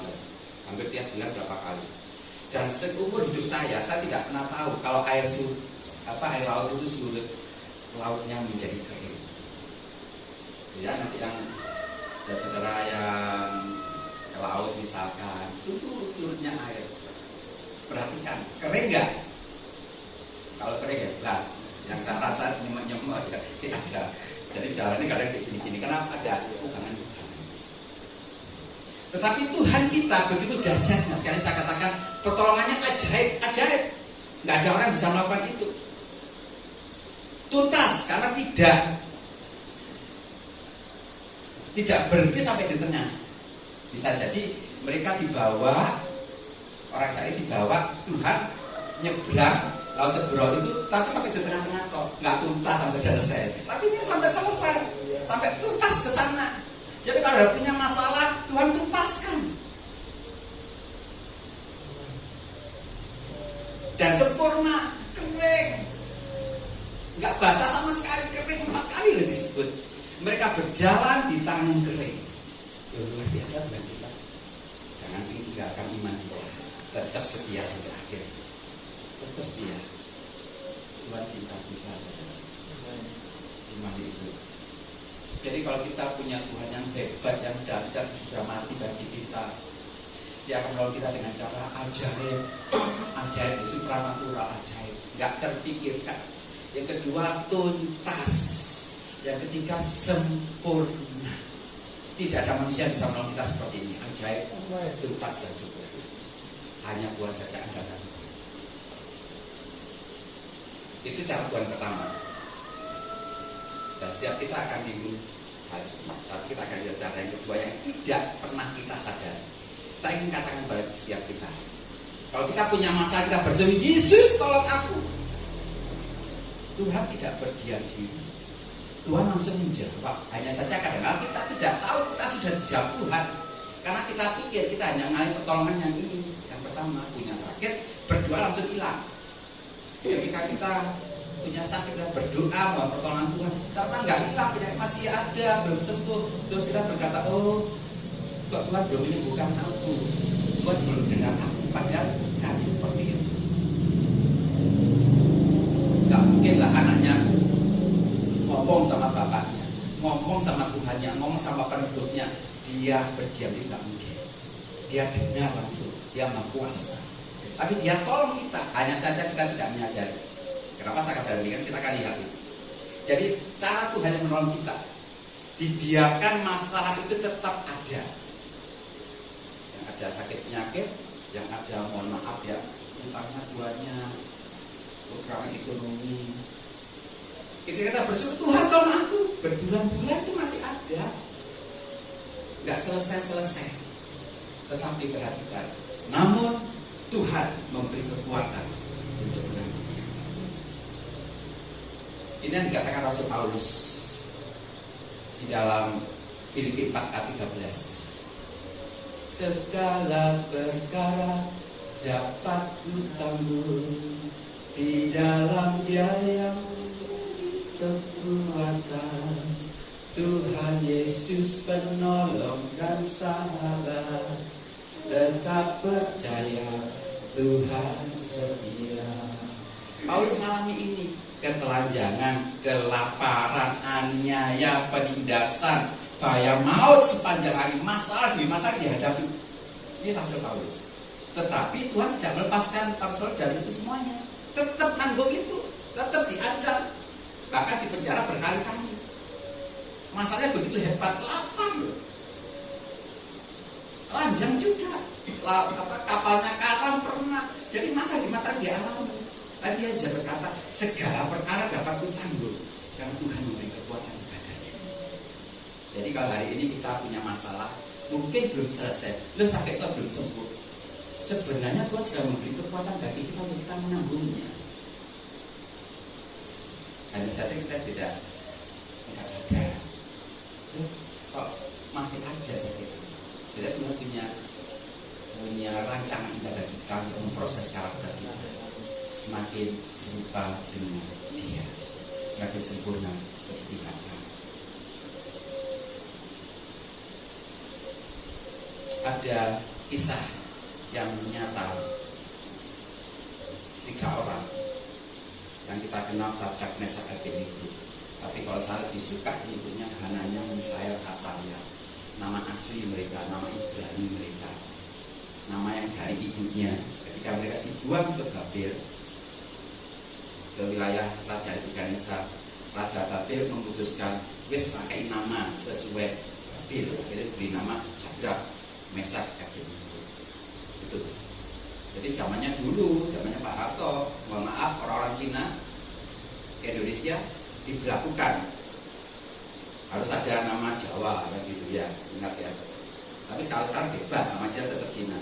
hampir tiap bulan berapa kali. Dan seumur hidup saya tidak pernah tahu kalau air laut itu surut, lautnya menjadi kering. Ya, nanti yang saudara yang ke laut misalkan, itu surutnya air. Perhatikan, kering nggak? Kalau kering ya berat. Yang saya rasa nyemot ya, sih ada. Jadi jalannya kadang gini-gini, kenapa ada kubangan-kubangan. Tetapi Tuhan kita begitu dahsyatnya, sekali saya katakan pertolongannya ajaib. Nggak ada orang yang bisa melakukan itu. Tuntas, karena tidak berhenti sampai di tengah. Bisa jadi mereka dibawa, orang saya dibawa Tuhan nyebrang laut Tebrau itu, tapi sampai di tengah-tengah kok, nggak tuntas sampai selesai. Tapi ini sampai selesai, sampai tuntas ke sana. Jadi kalau ada punya masalah, Tuhan tuntaskan. Dan sempurna, kering. Nggak basah sama sekali, kering 4 kali loh disebut. Mereka berjalan di tanah yang kering. Luar biasa Tuhan kita. Jangan tinggalkan iman kita. Tetap setia sampai akhir. Tetap setia. Tuhan cinta kita, saudara. Iman itu. Jadi kalau kita punya Tuhan yang hebat, yang dahsyat, sudah mati bagi kita, Dia akan menolong kita dengan cara ajaib, supranatural, ajaib, nggak terpikirkan. Yang kedua, tuntas. Yang ketiga, sempurna. Tidak ada manusia yang bisa menolong kita seperti ini, ajaib, tuntas dan sempurna. Hanya Tuhan saja andalan. Itu cara Tuhan pertama. Dan setiap kita akan bingung hari ini. Tapi kita akan lihat cara yang kedua yang tidak pernah kita sadari. Saya ingin katakan kepada setiap kita, kalau kita punya masalah, kita berseru, Yesus tolong aku. Tuhan tidak berdiam diri. Tuhan langsung menjawab. Hanya saja kadang-kadang kita tidak tahu kita sudah dijawab Tuhan. Karena kita pikir kita hanya mengalami pertolongan yang ini. Yang pertama, punya sakit, berdoa langsung hilang. Ketika kita punya sakit dan berdoa bahwa pertolongan Tuhan, ternyata nggak hilang, kita masih ada, belum sembuh. Terus kita berkata, oh, kok Tuhan belum menyembuhkan aku, Tuhan belum dengar aku. Padahal kan seperti itu. Nggak mungkin lah anaknya ngomong sama bapaknya, ngomong sama Tuhannya, ngomong sama penebusnya, dia berdiam diri, nggak mungkin. Dia dengar langsung, dia Maha Kuasa. Tapi dia tolong kita, hanya saja kita tidak menyadari. Kenapa saya katakan demikian? Kita akan lihat itu. Jadi cara Tuhan yang menolong kita, dibiarkan masalah itu tetap ada. Yang ada sakit penyakit, yang ada mohon maaf ya, utangnya banyak, kekurangan ekonomi. Ketika kita bersyukur, Tuhan tolong aku, berbulan-bulan itu masih ada, nggak selesai-selesai. Tetapi perhatikan, namun Tuhan memberi kekuatan untuk menanggung. Ini yang dikatakan Rasul Paulus di dalam Filipi 4:13. Segala perkara dapat kutanggung di dalam Dia yang kekuatan. Tuhan Yesus penolong dan sahabat, tetap percaya Tuhan setia. Paulus mengalami ini, ketelanjangan, kelaparan, aniaya, penindasan, bahaya maut sepanjang hari, masalah demi masalah dihadapi. Ini Rasul Paulus. Tetapi Tuhan tidak melepaskan Paulus dari itu semuanya. Tetap nanggung itu, tetap diancam, bahkan dipenjara berkali-kali. Masalahnya begitu hebat, lapar loh, telanjang juga, kapalnya karam pernah. Jadi masalah dia alami. Tapi dia bisa berkata, segala perkara dapat kutanggung karena Tuhan memberi kekuatan kepadanya. Jadi kalau hari ini kita punya masalah, mungkin belum selesai, sakit itu belum sembuh, sebenarnya Tuhan sudah memberi kekuatan bagi kita untuk kita menanggungnya. Hanya saja kita tidak sadar. Kok masih ada sakit itu? Jadi Tuhan punya rancangan indah bagi kita untuk memproses karakter kita semakin serupa dengan Dia, semakin sempurna seperti Bapa. Ada kisah yang nyata, 3 orang yang kita kenal Sadrak, Mesak, Abednego. Tapi kalau saya lebih suka menyebutnya Hananya, Misael, Azaria. Nama asli mereka, nama Ibrani mereka, nama yang dari ibunya. Ketika mereka dibuang ke Babel, ke wilayah Raja Nebukadnezar, Raja Babel memutuskan wis pakai nama sesuai Babel. Akhirnya diberi nama Sadrak, Mesak, Abednego. Itu. Jadi zamannya dulu, zamannya Pak Harto, mohon maaf orang-orang Cina ke Indonesia diberlakukan harus ada nama Jawa kan gitu ya, ingat ya. Tapi sekarang bebas, nama Cina tetap Cina.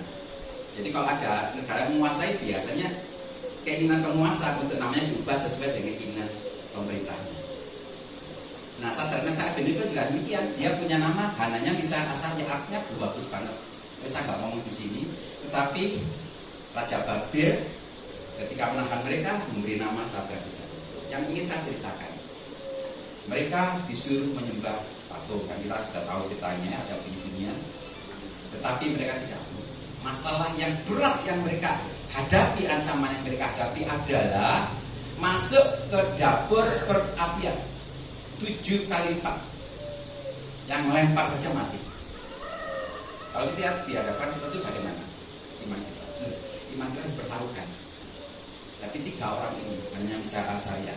Jadi kalau ada negara yang menguasai, biasanya keinginan penguasa untuk namanya diubah sesuai dengan keinginan pemerintahnya. Nah, Sadrak, Mesak, Abednego juga demikian. Dia punya nama Hananya, Misael, Azaria, artinya bagus banget. Tapi saya nggak ngomong di sini. Tetapi Raja Babel ketika menahan mereka memberi nama Sadrak, Mesak, Abednego. Yang ingin saya ceritakan, mereka disuruh menyembah patung. Kan kita sudah tahu ceritanya, ada bunyi-bunyian. Tetapi mereka tidak. Masalah yang berat yang mereka hadapi, ancaman yang mereka hadapi adalah masuk ke dapur perapian 7 kali lipat. Yang melempar saja mati. Kalau kita dihadapkan seperti itu bagaimana iman kita? Iman kita dipertaruhkan. Tapi 3 orang ini, Hananya, Misael, Azaria,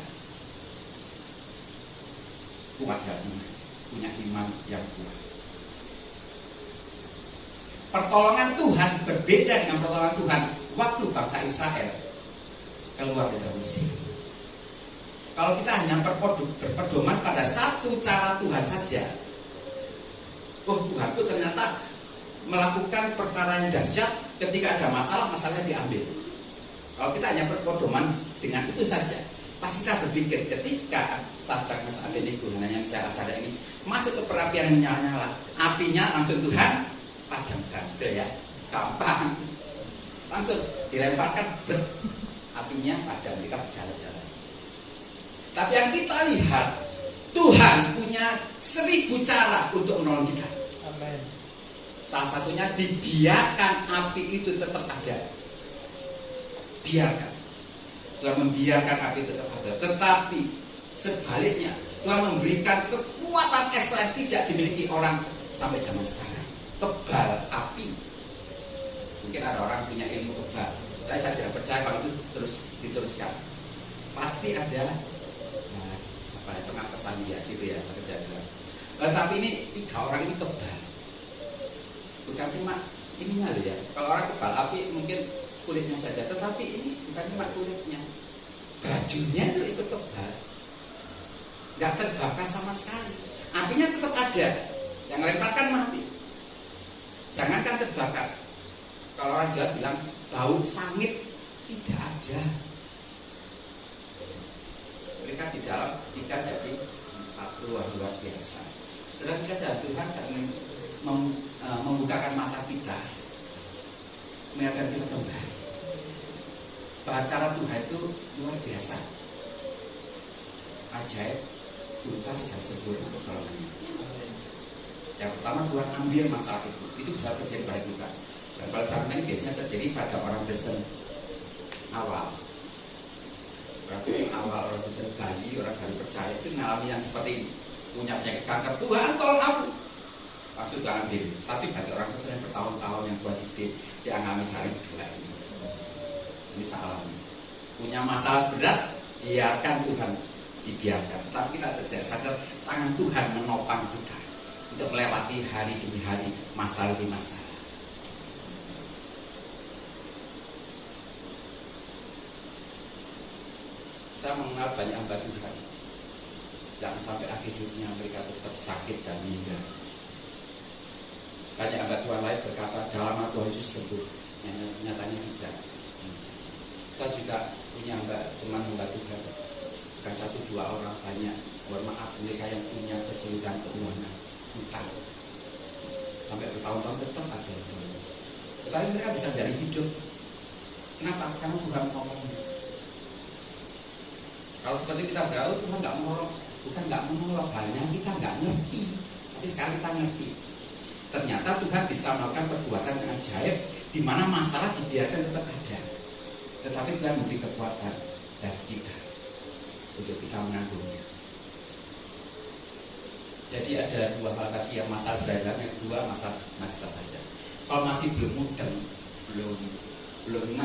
kuat dalam iman, punya iman yang kuat. Pertolongan Tuhan berbeda dengan pertolongan Tuhan waktu bangsa Israel keluar dari Mesir. Kalau kita hanya berpedoman pada satu cara Tuhan saja, Tuhan itu ternyata melakukan perkara yang dahsyat. Ketika ada masalahnya diambil. Kalau kita hanya berpedoman dengan itu saja, pasti kita berpikir ketika Sadrak, Mesak, Abednego, Hananya, Misael, Azaria ini masuk ke perapian yang menyala-nyala, apinya langsung Tuhan padamkan, gitu ya, gampang, langsung dilemparkan, apinya padam, mereka berjalan-jalan. Tapi yang kita lihat, Tuhan punya 1000 cara untuk menolong kita. Amin. Salah satunya dibiarkan api itu tetap ada. Biarkan. Tuhan membiarkan api tetap ada. Tetapi sebaliknya, Tuhan memberikan kekuatan ekstra yang tidak dimiliki orang sampai zaman sekarang. Kebal api. Mungkin ada orang punya ilmu kebal, tapi saya tidak percaya kalau itu terus diteruskan. Pasti ada pengapesan dia, gitu ya, kejadian. Tapi ini 3 orang ini kebal. Bukan cuma ininya loh ya. Kalau orang kebal api mungkin kulitnya saja, tetapi ini bukan cuma kulitnya, bajunya itu ikut kebal, nggak terbakar sama sekali. Apinya tetap ada, yang lemparkan mati. Jangankan terbakar, kalau orang Jawa bilang bau sangit, tidak ada. Mereka di dalam 3 jadi 40 luar biasa. Sedang kita Tuhan saya ingin membukakan mata kita, melihatkan kita kembali bahwa cara Tuhan itu luar biasa, ajaib, tuntas dan sempurna pertolongannya. Yang pertama, Tuhan ambil masalah itu bisa terjadi pada kita. Dan pada saat ini biasanya terjadi pada orang Kristen awal. Orang Kristen awal, orang Kristen bayi, orang baru percaya itu mengalami yang seperti ini. Punya penyakit kanker, Tuhan tolong aku. Langsung Tuhan ambil. Tapi bagi orang Kristen yang bertahun-tahun yang Tuhan didik, dia mengalami cari gila ini. Ini saya alami. Punya masalah berat, biarkan Tuhan dibiarkan. Tetapi kita tidak sadar tangan Tuhan menopang kita untuk melewati hari demi hari, masalah demi masalah. Saya mengenal banyak hamba Tuhan yang sampai akhir hidupnya mereka tetap sakit dan meninggal. Banyak hamba Tuhan lain berkata dalam nama Tuhan Yesus sembuh, nyatanya tidak. Saya juga punya teman hamba Tuhan, bukan 1-2 orang, banyak. Mohon maaf, mereka yang punya kesulitan keuangan, hutang, sampai bertahun-tahun tetap aja hutang. Tetapi mereka bisa dari hidup. Kenapa? Karena Tuhan menolongnya. Kalau seperti kita berdoa, Tuhan nggak menolong, bukan nggak menolong, banyak kita nggak ngerti. Tapi sekarang kita ngerti. Ternyata Tuhan bisa melakukan perbuatan yang ajaib, di mana masalah dibiarkan tetap ada. Tetapi Tuhan memberi kekuatan bagi kita untuk kita menanggungnya. Jadi ada 2 hal tadi, yang masalah sederhana, yang kedua masalah masih terbaca. Kalau masih belum mudeng, belum belum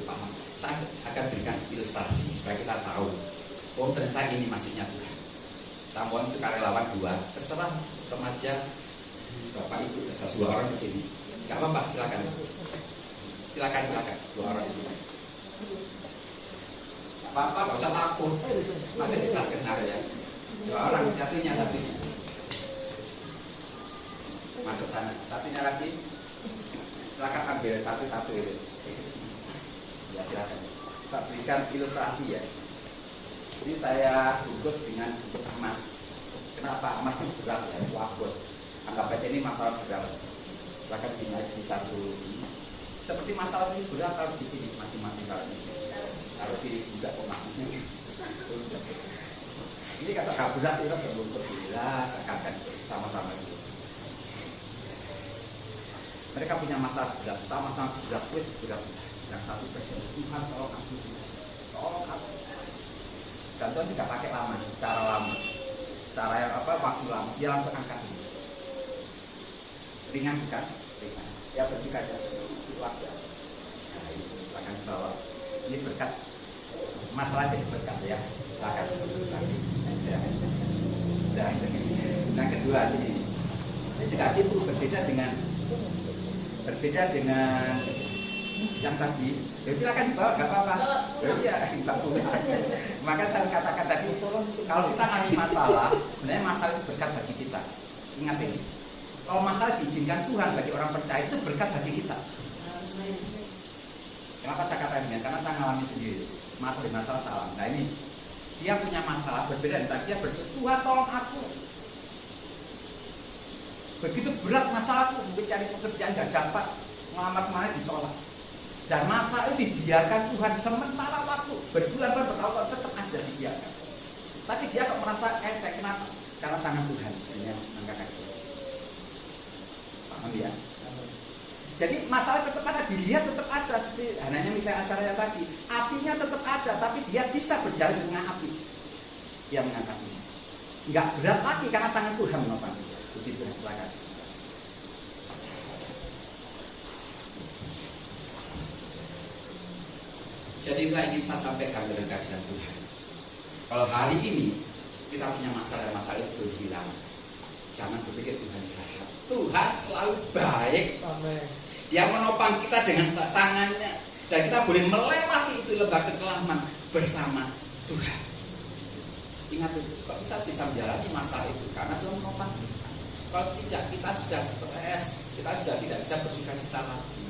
paham, saya akan berikan ilustrasi supaya kita tahu, oh ternyata ini maksudnya Tuhan. Kita mohon sukarelawan 2, terserah remaja, bapak ibu, terserah 2 orang di sini. Gak apa-apa, silakan. Silakan 2 orang di sini. Gak apa-apa, gak usah takut. Masih jelas kenal ya. 2 orang, satunya. Masuk sana. Satunya lagi. Silakan ambil satu-satu itu. Ya silakan. Pak berikan ilustrasi ya. Ini saya bungkus dengan bungkus emas. Kenapa? Emas itu berat ya, itu abot. Anggap aja ini masalah berat. Silakan dinaik di satu ini. Seperti masalah ini berat kalau di sini masing-masing kalau di sini. Kalau di tidak pemaknanya. Ini kata gak berat itu berbungkus jelas, akan sama-sama itu. Mereka punya masalah berat, sama-sama berat, berat. Yang satu presiden, Tuhan tolong aku, tolong aku. Dan Tuhan tidak pakai lama, cara yang waktu lama, dia langsung angkat ini. Ringan bukan? Ringan. Ya bersikap aja, itu luar biasa. Nah ini, silakan bawa. Ini berkat, masalah jadi berkat ya. Silakan. Yang kedua ini juga itu berbeda dengan yang tadi. Ya silakan dibawa, nggak apa-apa. Ya Mbak Bunga. Maka saya katakan tadi, kalau kita ngalami masalah, sebenarnya masalah itu berkat bagi kita. Ingat ini. Kalau masalah diizinkan Tuhan bagi orang percaya itu berkat bagi kita. Kenapa saya katakan demikian? Karena saya mengalami sendiri. Masalah salah. Nah ini, dia punya masalah berbeda. Tadi dia berseru, Tuhan tolong aku. Begitu berat masalahku, mungkin cari pekerjaan gak dapat, ngelamar kemana ditolak. Dan masalah itu dibiarkan Tuhan sementara waktu, berbulan-bulan bertahun-tahun tetap ada dibiarkan. Tapi dia kok merasa enteng, kenapa? Karena tangan Tuhan sebenarnya angkat kaki. Paham ya? Jadi masalah tetap ada, dilihat tetap ada. Seperti hanya misalnya asalnya tadi, apinya tetap ada, tapi dia bisa berjalan dengan api. Dia mengangkatnya. Enggak berat lagi karena tangan Tuhan menopang dia. Puji Tuhan, silakan. Jadi inilah ingin saya sampaikan dengan kasihan Tuhan. Kalau hari ini kita punya masalah itu belum hilang, jangan berpikir Tuhan jahat. Tuhan selalu baik. Amin. Dia menopang kita dengan tangannya, dan kita boleh melewati itu lembah kekelaman bersama Tuhan. Ingat itu, kok bisa menjalani masalah itu karena Tuhan menopang kita. Kalau tidak, kita sudah stres, kita sudah tidak bisa bersukacita lagi.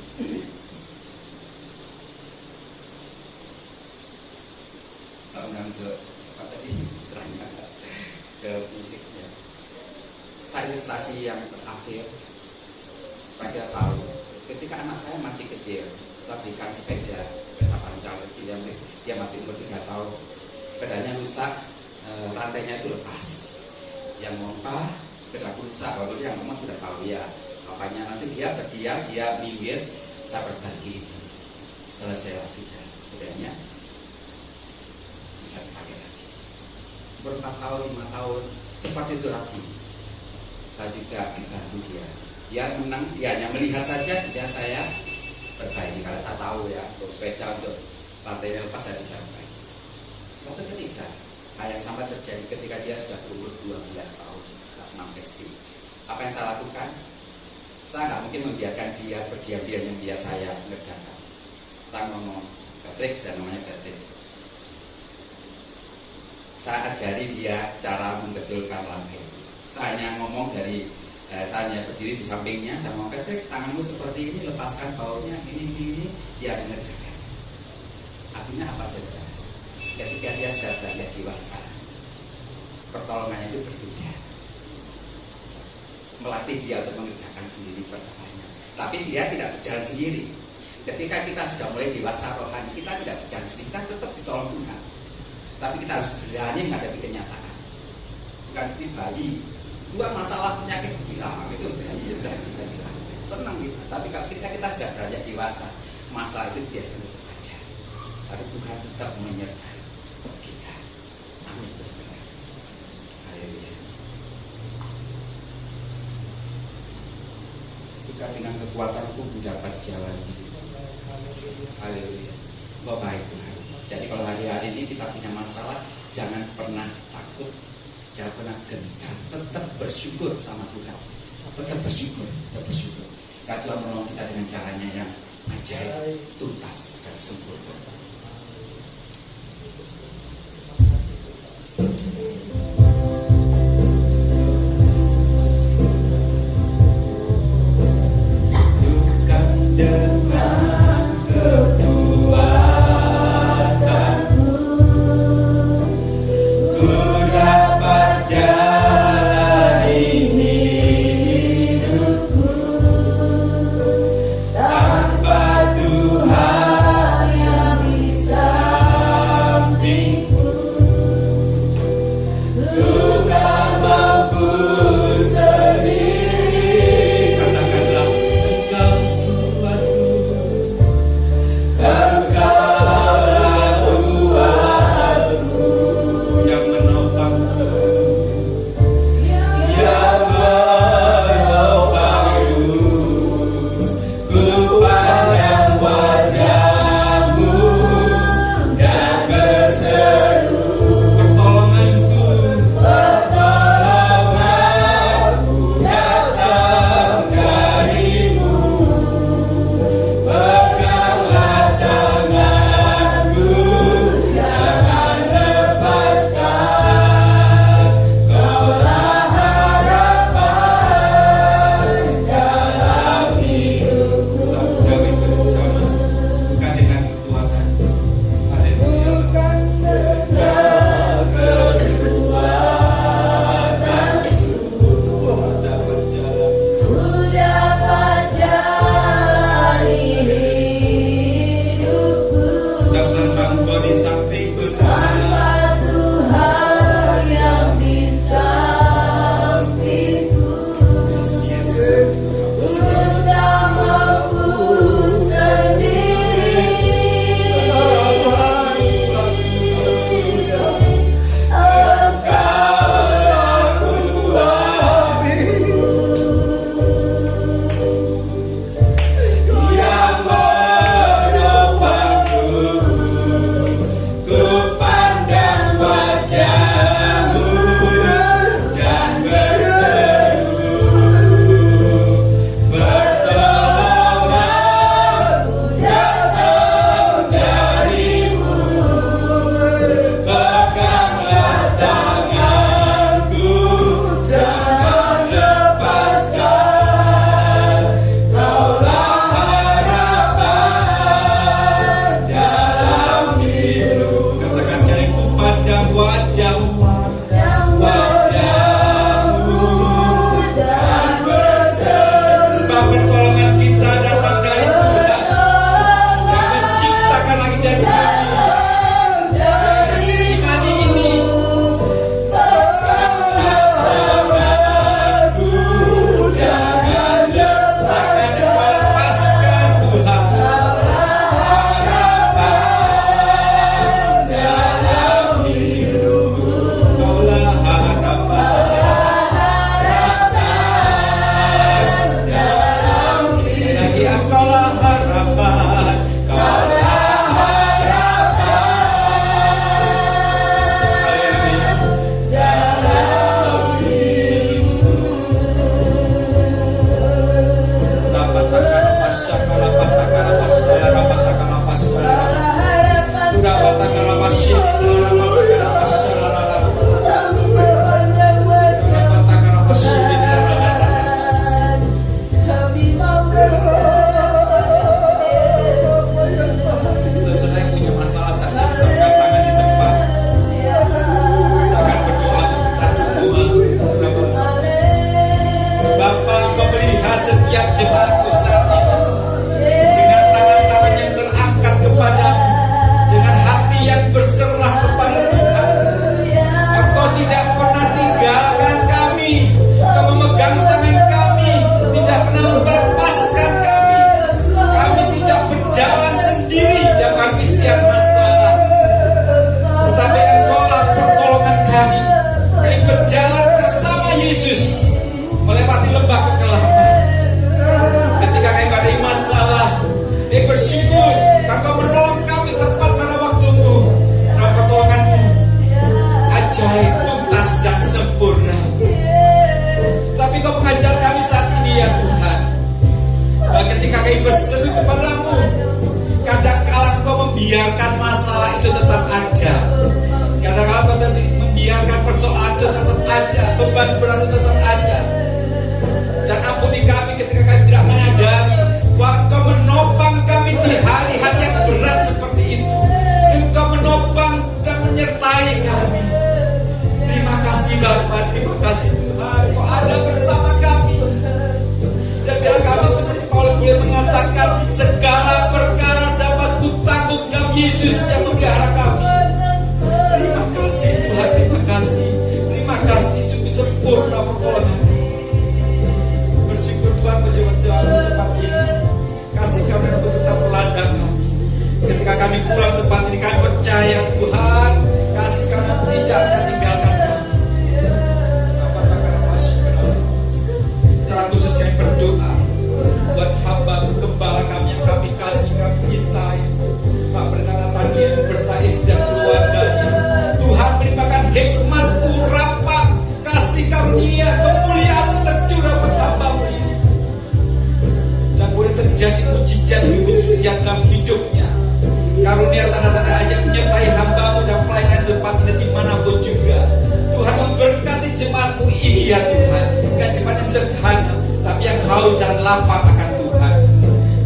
Saya undang ke apa tadi teranya ke musiknya. Saya ilustrasi yang terakhir supaya kita tahu. Ketika anak saya masih kecil, saya berikan sepeda panjang kecil yang dia masih umur 3 tahun. Sepedanya rusak, rantainya itu lepas. Yang mompa sekedar pulsa, kalau dia ngomong sudah tahu ya apanya, nanti dia berdiam, dia minggir, saya berbagi itu. Selesai sudah, sebenarnya bisa dipakai lagi. Ber 4 tahun, 5 tahun, seperti itu lagi. Saya juga dibantu dia. Dia menang, dia hanya melihat saja, dia saya perbaiki. Karena saya tahu ya, untuk sepeda, untuk rantainya lepas saya bisa perbaiki. Suatu ketika, hal yang sama terjadi ketika dia sudah berumur 12 tahun, kelas 6 SD. Apa yang saya lakukan? Saya nggak mungkin membiarkan dia berdiam-diam yang biar saya mengerjakan. Saya ngomong, Patrick, saya namanya Patrick. Saya ajari dia cara membetulkan lantai itu. Saya hanya ngomong dari, saya hanya berdiri di sampingnya, saya ngomong, Patrick, tanganmu seperti ini, lepaskan baunya, ini, dia mengerjakan. Artinya apa saudara? Ketika dia sudah beranjak dewasa, pertolongannya itu berbeda. Melatih dia untuk mengerjakan sendiri perkaranya. Tapi dia tidak berjalan sendiri. Ketika kita sudah mulai dewasa rohani, kita tidak berjalan sendiri, kita tetap ditolong Tuhan. Tapi kita harus berani menghadapi kenyataan. Bukan seperti bayi, dua masalah penyakit hilang, itu sudah kita bilang senang kita. Tapi ketika kita sudah beranjak dewasa, masalah itu biarkan tetap ada. Tapi Tuhan tetap menyertai kita. Amin. Haleluya. Bukan dengan kekuatanku dapat jalan. Haleluya. Baik Tuhan. Jadi kalau hari-hari ini kita punya masalah, jangan pernah takut, jangan pernah gentar, tetap bersyukur sama Tuhan. Tetap bersyukur, tetap bersyukur. Karena Tuhan menolong kita dengan caranya yang ajaib, tuntas dan sempurna. Bukan dengan kekuatanku ku dapat jalani hidupku, tanpa Tuhan yang di sampingku. setiap masalah. Tetapi Engkaulah pertolongan kami. Kami berjalan bersama Yesus melewati lembah kegelapan. Ketika kami ada masalah, kami bersyukur Engkau menolong kami tepat pada waktumu. Dalam pertolonganmu ajaib, tuntas dan sempurna. Tapi Kau mengajar kami saat ini ya Tuhan, bahwa ketika kami berseru kepadamu, kadang-kala Kau membiarkan masalah itu tetap ada. Kadang-kala Kau membiarkan persoalan itu tetap ada, beban berat itu tetap ada. Dan ampuni kami ketika kami tidak menyadari bahwa Engkau menopang kami di hari-hari yang berat seperti itu. Engkau menopang dan menyertai kami. Terima kasih Bapa, terima kasih Tuhan, Kau ada bersama kami. Dan biarlah kami seperti Paulus boleh mengatakan, segala perkara dapat kutanggung dalam Yesus yang memelihara kami. Terima kasih Tuhan, terima kasih. Terima kasih, sungguh sempurna pertolongan. Bersyukur Tuhan berjalan tempat ini. Kasih kami untuk tetap melanda kami. Ketika kami pulang tempat ini, kami percaya Tuhan, kasih kami tidak meninggalkan kami. Secara khusus kami berdoa buat hamba gembala kami yang kami kasih, kami cintai, Pak Pendeta Nathaniel beserta istri dan keluarganya. Tuhan berikan hikmat, urapan, kasih karunia, kemuliaan tercurah buat hamba-Mu ini. Dan boleh terjadi mujizat dalam hidupnya. Karunia tanda-tanda ajaib menyertai hamba-Mu dan pelayanan tempat ini dimanapun juga. Tuhan memberkati jemaat-Mu ini ya Tuhan. Bukan jemaat yang sederhana, tapi yang haus dan lapar akan Tuhan.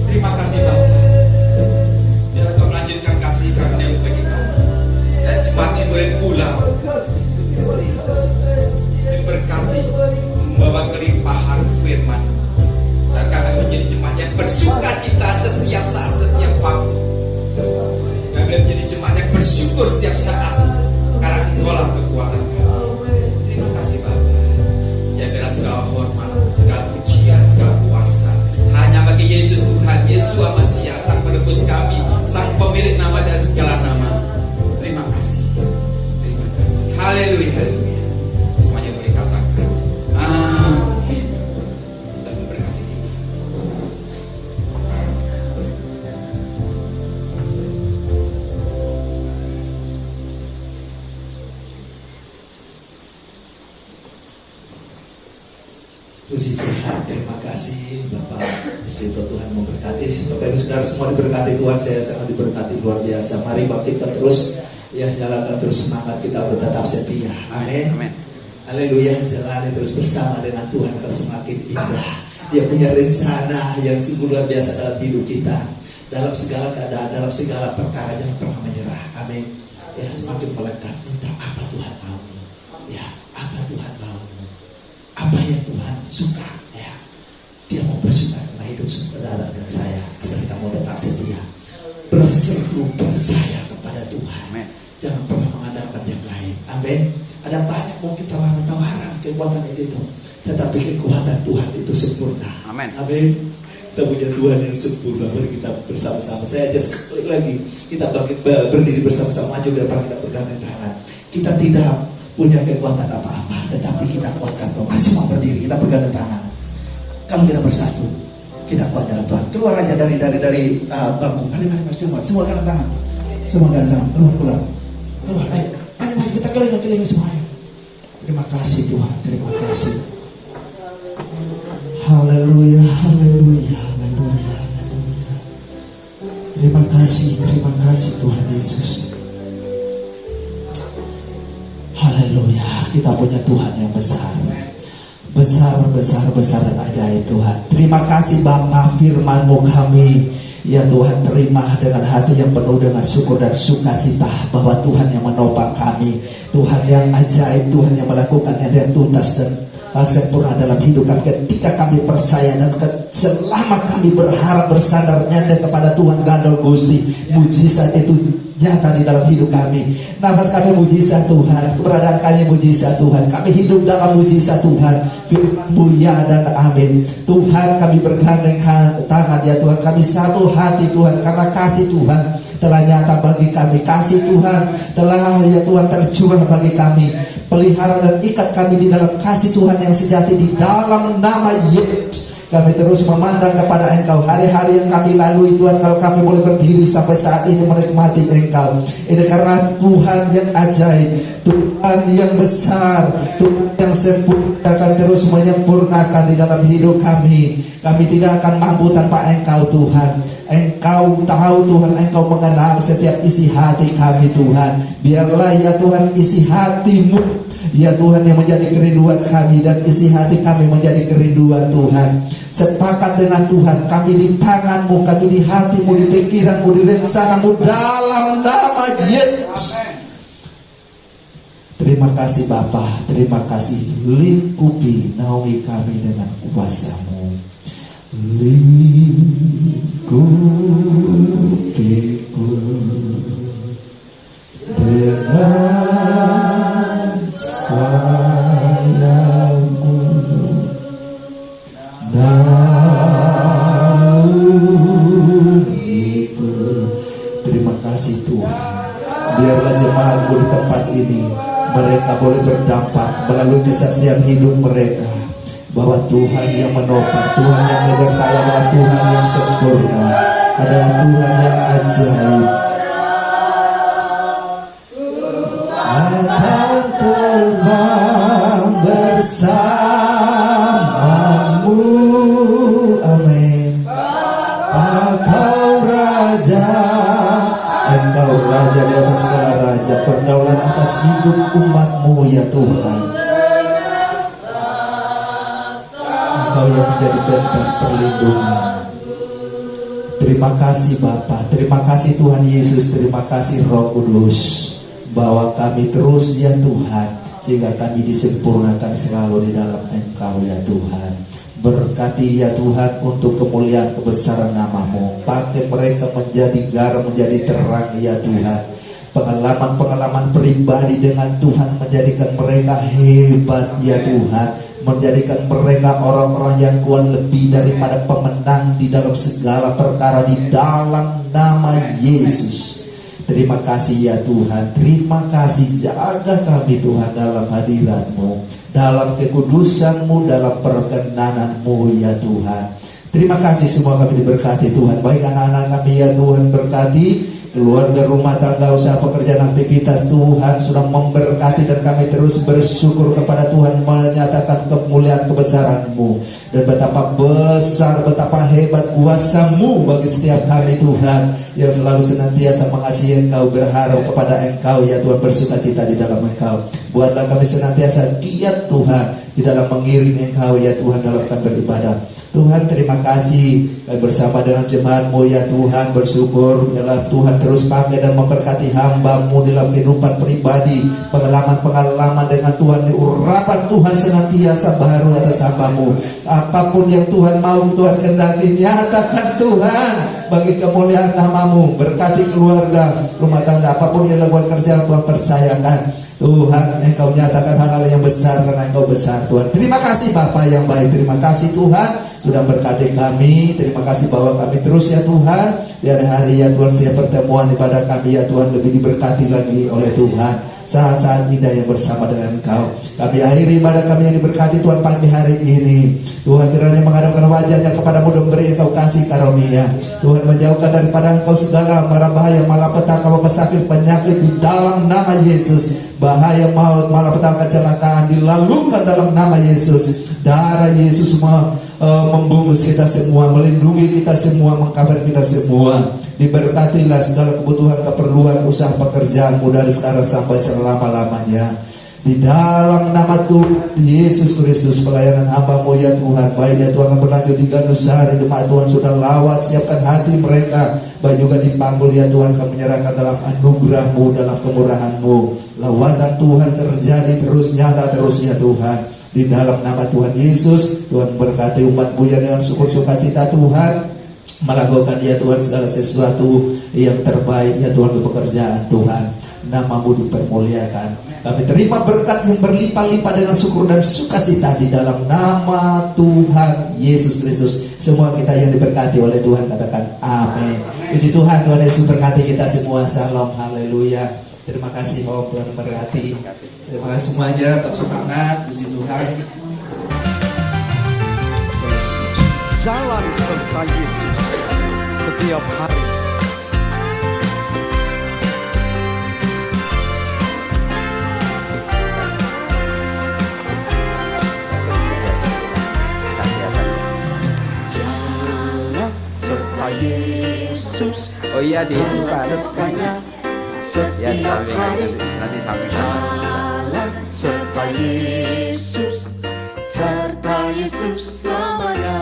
Terima kasih Bapa. Biar Kau melanjutkan kasih karunia-Mu bagi kami. Dan jemaat ini boleh pulang diberkati, membawa kelimpahan firman. Dan kami menjadi jemaat yang bersuka cita setiap saat, setiap waktu. Kami menjadi jemaat yang bersyukur setiap saat, karena Engkaulah kekuatan kami. Terima kasih Bapa. Ya biarlah segala hormat, segala pujian, segala kuasa hanya bagi Yesus Tuhan, Yesua Mesias, Sang Penebus kami, Sang Pemilik nama dan segala nama. Terima kasih. Terima kasih. Haleluya, haleluya. Semuanya boleh katakan amin. Dan memberkati kita. Puji Tuhan, terima kasih Bapak Mesti Tuhan memberkati. Bapak Ibu Saudara semua diberkati Tuhan, saya sangat diberkati luar biasa. Mari bangkitkan terus, ya nyalakan terus semangat kita untuk tetap setia. Amin. Haleluya, jalani terus bersama dengan Tuhan akan semakin indah. Dia punya rencana yang sungguh luar biasa dalam hidup kita. Dalam segala keadaan, dalam segala perkara jangan pernah menyerah. Amin. Ya semakin melekat, minta apa Tuhan mau. Ya apa Tuhan mau. Apa yang Tuhan suka, ya Dia mau bersuka karena hidup saudara dan saya, asal kita mau tetap setia, berseru percaya kepada Tuhan. Amen. Jangan pernah mengandalkan yang lain. Amin. Ada banyak mungkin tawaran-tawaran kekuatan itu, tetapi kekuatan Tuhan itu sempurna. Amin. Amin. Kita punya Tuhan yang sempurna. Mari kita bersama-sama. Saya aja sekali lagi kita berdiri bersama-sama maju ke depan, kita bergandeng tangan. Kita tidak punya kekuatan apa-apa, tetapi kita kuatkan Tuhan. Mari semua berdiri, kita bergandeng tangan. Kalau kita bersatu, kita kuat dalam Tuhan. Keluar aja dari bangku. Mari semua gandeng tangan. Semua gandeng tangan. Keluar. Ayo, mari kita keliling semuanya. Terima kasih Tuhan, terima kasih. Haleluya, haleluya, haleluya, haleluya. Terima kasih Tuhan Yesus. Haleluya, kita punya Tuhan yang besar. Besar dan ajaib Tuhan. Terima kasih Bapa, firman-Mu kami, ya Tuhan, terima dengan hati yang penuh dengan syukur dan sukacita bahwa Tuhan yang menopang kami, Tuhan yang ajaib, Tuhan yang melakukan yang tuntas dan sempurna dalam hidup kami ketika kami percaya dan selama kami berharap bersandar nyanda kepada Tuhan Gandol Gusti, mujizat itu nyata di dalam hidup kami. Nafas kami mujizat Tuhan, keberadaan kami mujizat Tuhan, kami hidup dalam mujizat Tuhan. Firman-Mu ya dan amin. Tuhan, kami bergandengkan tangan ya Tuhan, kami satu hati Tuhan, karena kasih Tuhan telah nyata bagi kami, kasih Tuhan telah ya Tuhan tercurah bagi kami. Pelihara dan ikat kami di dalam kasih Tuhan yang sejati di dalam nama Yesus. Kami terus memandang kepada Engkau. Hari-hari yang kami lalui Tuhan, kalau kami boleh berdiri sampai saat ini menikmati Engkau, ini karena Tuhan yang ajaib, Tuhan yang besar, Tuhan yang sempurna akan terus menyempurnakan di dalam hidup kami. Kami tidak akan mampu tanpa Engkau Tuhan. Engkau tahu Tuhan, Engkau mengenal setiap isi hati kami Tuhan. Biarlah ya Tuhan isi hati-Mu ya Tuhan yang menjadi kerinduan kami, dan isi hati kami menjadi kerinduan Tuhan. Sepakat dengan Tuhan, kami di tangan-Mu, kami di hati-Mu, di pikiran-Mu, di rencana-Mu dalam nama Yesus. Terima kasih Bapa, terima kasih. Lingkupi naungi kami dengan kuasa-Mu. Lingkupiku dengan sayang-Mu, naungiku. Terima kasih Tuhan. Biarlah jemaat-Mu di tempat ini, mereka boleh berdampak melalui kesaksian hidup mereka bahwa Tuhan yang menopang, Tuhan yang menyertai adalah Tuhan yang sempurna, adalah Tuhan yang ajaib. Akan terbang bersamamu, amin. Engkau Raja, Engkau Raja di atas segala raja, berdaulat atas hidup umat-Mu ya Tuhan. Engkau yang menjadi benteng perlindungan. Terima kasih Bapa, terima kasih Tuhan Yesus, terima kasih Roh Kudus, bahwa kami terus ya Tuhan, sehingga kami disempurnakan selalu di dalam Engkau ya Tuhan. Berkati ya Tuhan untuk kemuliaan kebesaran nama-Mu. Pakai mereka menjadi garam, menjadi terang ya Tuhan. Pengalaman-pengalaman pribadi dengan Tuhan menjadikan mereka hebat ya Tuhan, menjadikan mereka orang-orang yang kuat lebih daripada pemenang di dalam segala perkara di dalam nama Yesus. Terima kasih ya Tuhan, terima kasih. Jaga kami Tuhan dalam hadirat-Mu, dalam kekudusan-Mu, dalam perkenanan-Mu ya Tuhan. Terima kasih semua kami diberkati Tuhan. Baik anak-anak kami ya Tuhan, berkati keluarga, rumah tangga, usaha, pekerjaan, aktivitas. Tuhan sudah memberkati dan kami terus bersyukur kepada Tuhan, menyatakan kemuliaan kebesaran-Mu dan betapa besar, betapa hebat kuasa-Mu bagi setiap kami Tuhan, yang selalu senantiasa mengasihi Engkau, berharap kepada Engkau ya Tuhan, bersuka cita di dalam Engkau. Buatlah kami senantiasa giat Tuhan di dalam mengiring Engkau ya Tuhan dalam kami beribadah. Tuhan terima kasih, bersama dengan jemaat-Mu ya Tuhan bersyukur biarlah Tuhan terus pakai dan memberkati hamba-Mu dalam kehidupan pribadi, pengalaman-pengalaman dengan Tuhan, urapan Tuhan senantiasa baru atas hamba-Mu. Apapun yang Tuhan mau, Tuhan kehendaki, nyatakan Tuhan bagi kemuliaan nama-Mu. Berkati keluarga, rumah tangga, apapun yang lakukan kerja Tuhan percayakan. Tuhan, Engkau nyatakan hal-hal yang besar karena Engkau besar Tuhan. Terima kasih Bapa yang baik, terima kasih Tuhan sudah berkati kami. Terima kasih bahwa kami terus ya Tuhan di hari ya Tuhan, setiap pertemuan ibadah kami ya Tuhan lebih diberkati lagi oleh Tuhan. Saat-saat indah yang bersama dengan Engkau, kami akhiri ibadah kami yang diberkati Tuhan pagi hari ini. Tuhan kiranya menghadapkan wajahnya kepadamu dan beri Engkau kasih karunia. Tuhan menjauhkan daripada Engkau segala mara bahaya, malapetaka, pesakit, penyakit di dalam nama Yesus. Bahaya, maut, malapetaka, kecelakaan dilalukan dalam nama Yesus. Darah Yesus membungkus kita semua, melindungi kita semua, mengcover kita semua. Diberkatilah segala kebutuhan, keperluan, usaha, pekerjaanmu dari sekarang sampai selama-lamanya. Di dalam nama Tuhan Yesus Kristus, pelayanan hamba-Mu ya Tuhan, baik ya Tuhan berlanjut di Gandusari, jemaat Tuhan sudah lawat, siapkan hati mereka, baik juga dipanggul ya Tuhan, kami menyerahkan dalam anugerah-Mu, dalam kemurahan-Mu. Lawatan Tuhan terjadi terus, nyata terus ya Tuhan. Di dalam nama Tuhan Yesus, Tuhan berkati umat-Mu yang dengan syukur sukacita Tuhan melakukan ya Tuhan segala sesuatu yang terbaik ya Tuhan untuk pekerjaan Tuhan. Nama-Mu dipermuliakan. Kami terima berkat yang berlimpah-limpah dengan syukur dan sukacita di dalam nama Tuhan Yesus Kristus. Semua kita yang diberkati oleh Tuhan katakan amin. Puji Tuhan, Tuhan Yesus berkati kita semua. Salam, haleluya. Terima kasih Om, Tuhan berkati. Terima kasih semuanya, tetap semangat. Puji Tuhan. Jalan serta Yesus setiap hari. Jalan serta Yesus. Oh iya di Sertanya setiap hari. nanti sampai Jalan serta Yesus, serta Yesus selamanya.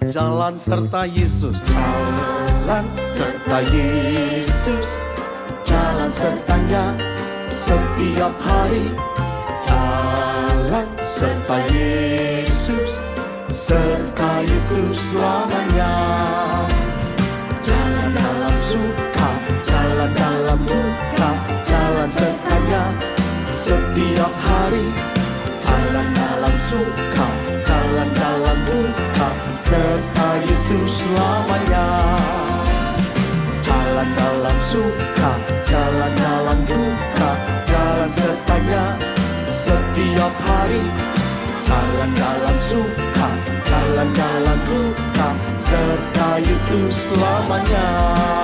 Jalan serta Yesus, jalan serta Yesus, jalan sertanya setiap hari. Jalan serta Yesus, serta Yesus selamanya. Jalan dalam suka, jalan dalam duka, jalan sertanya setiap hari. Jalan dalam suka, jalan dalam duka, serta Yesus selamanya. Jalan dalam suka, jalan dalam duka, jalan sertanya setiap hari. Jalan dalam suka, jalan dalam duka, serta Yesus selamanya.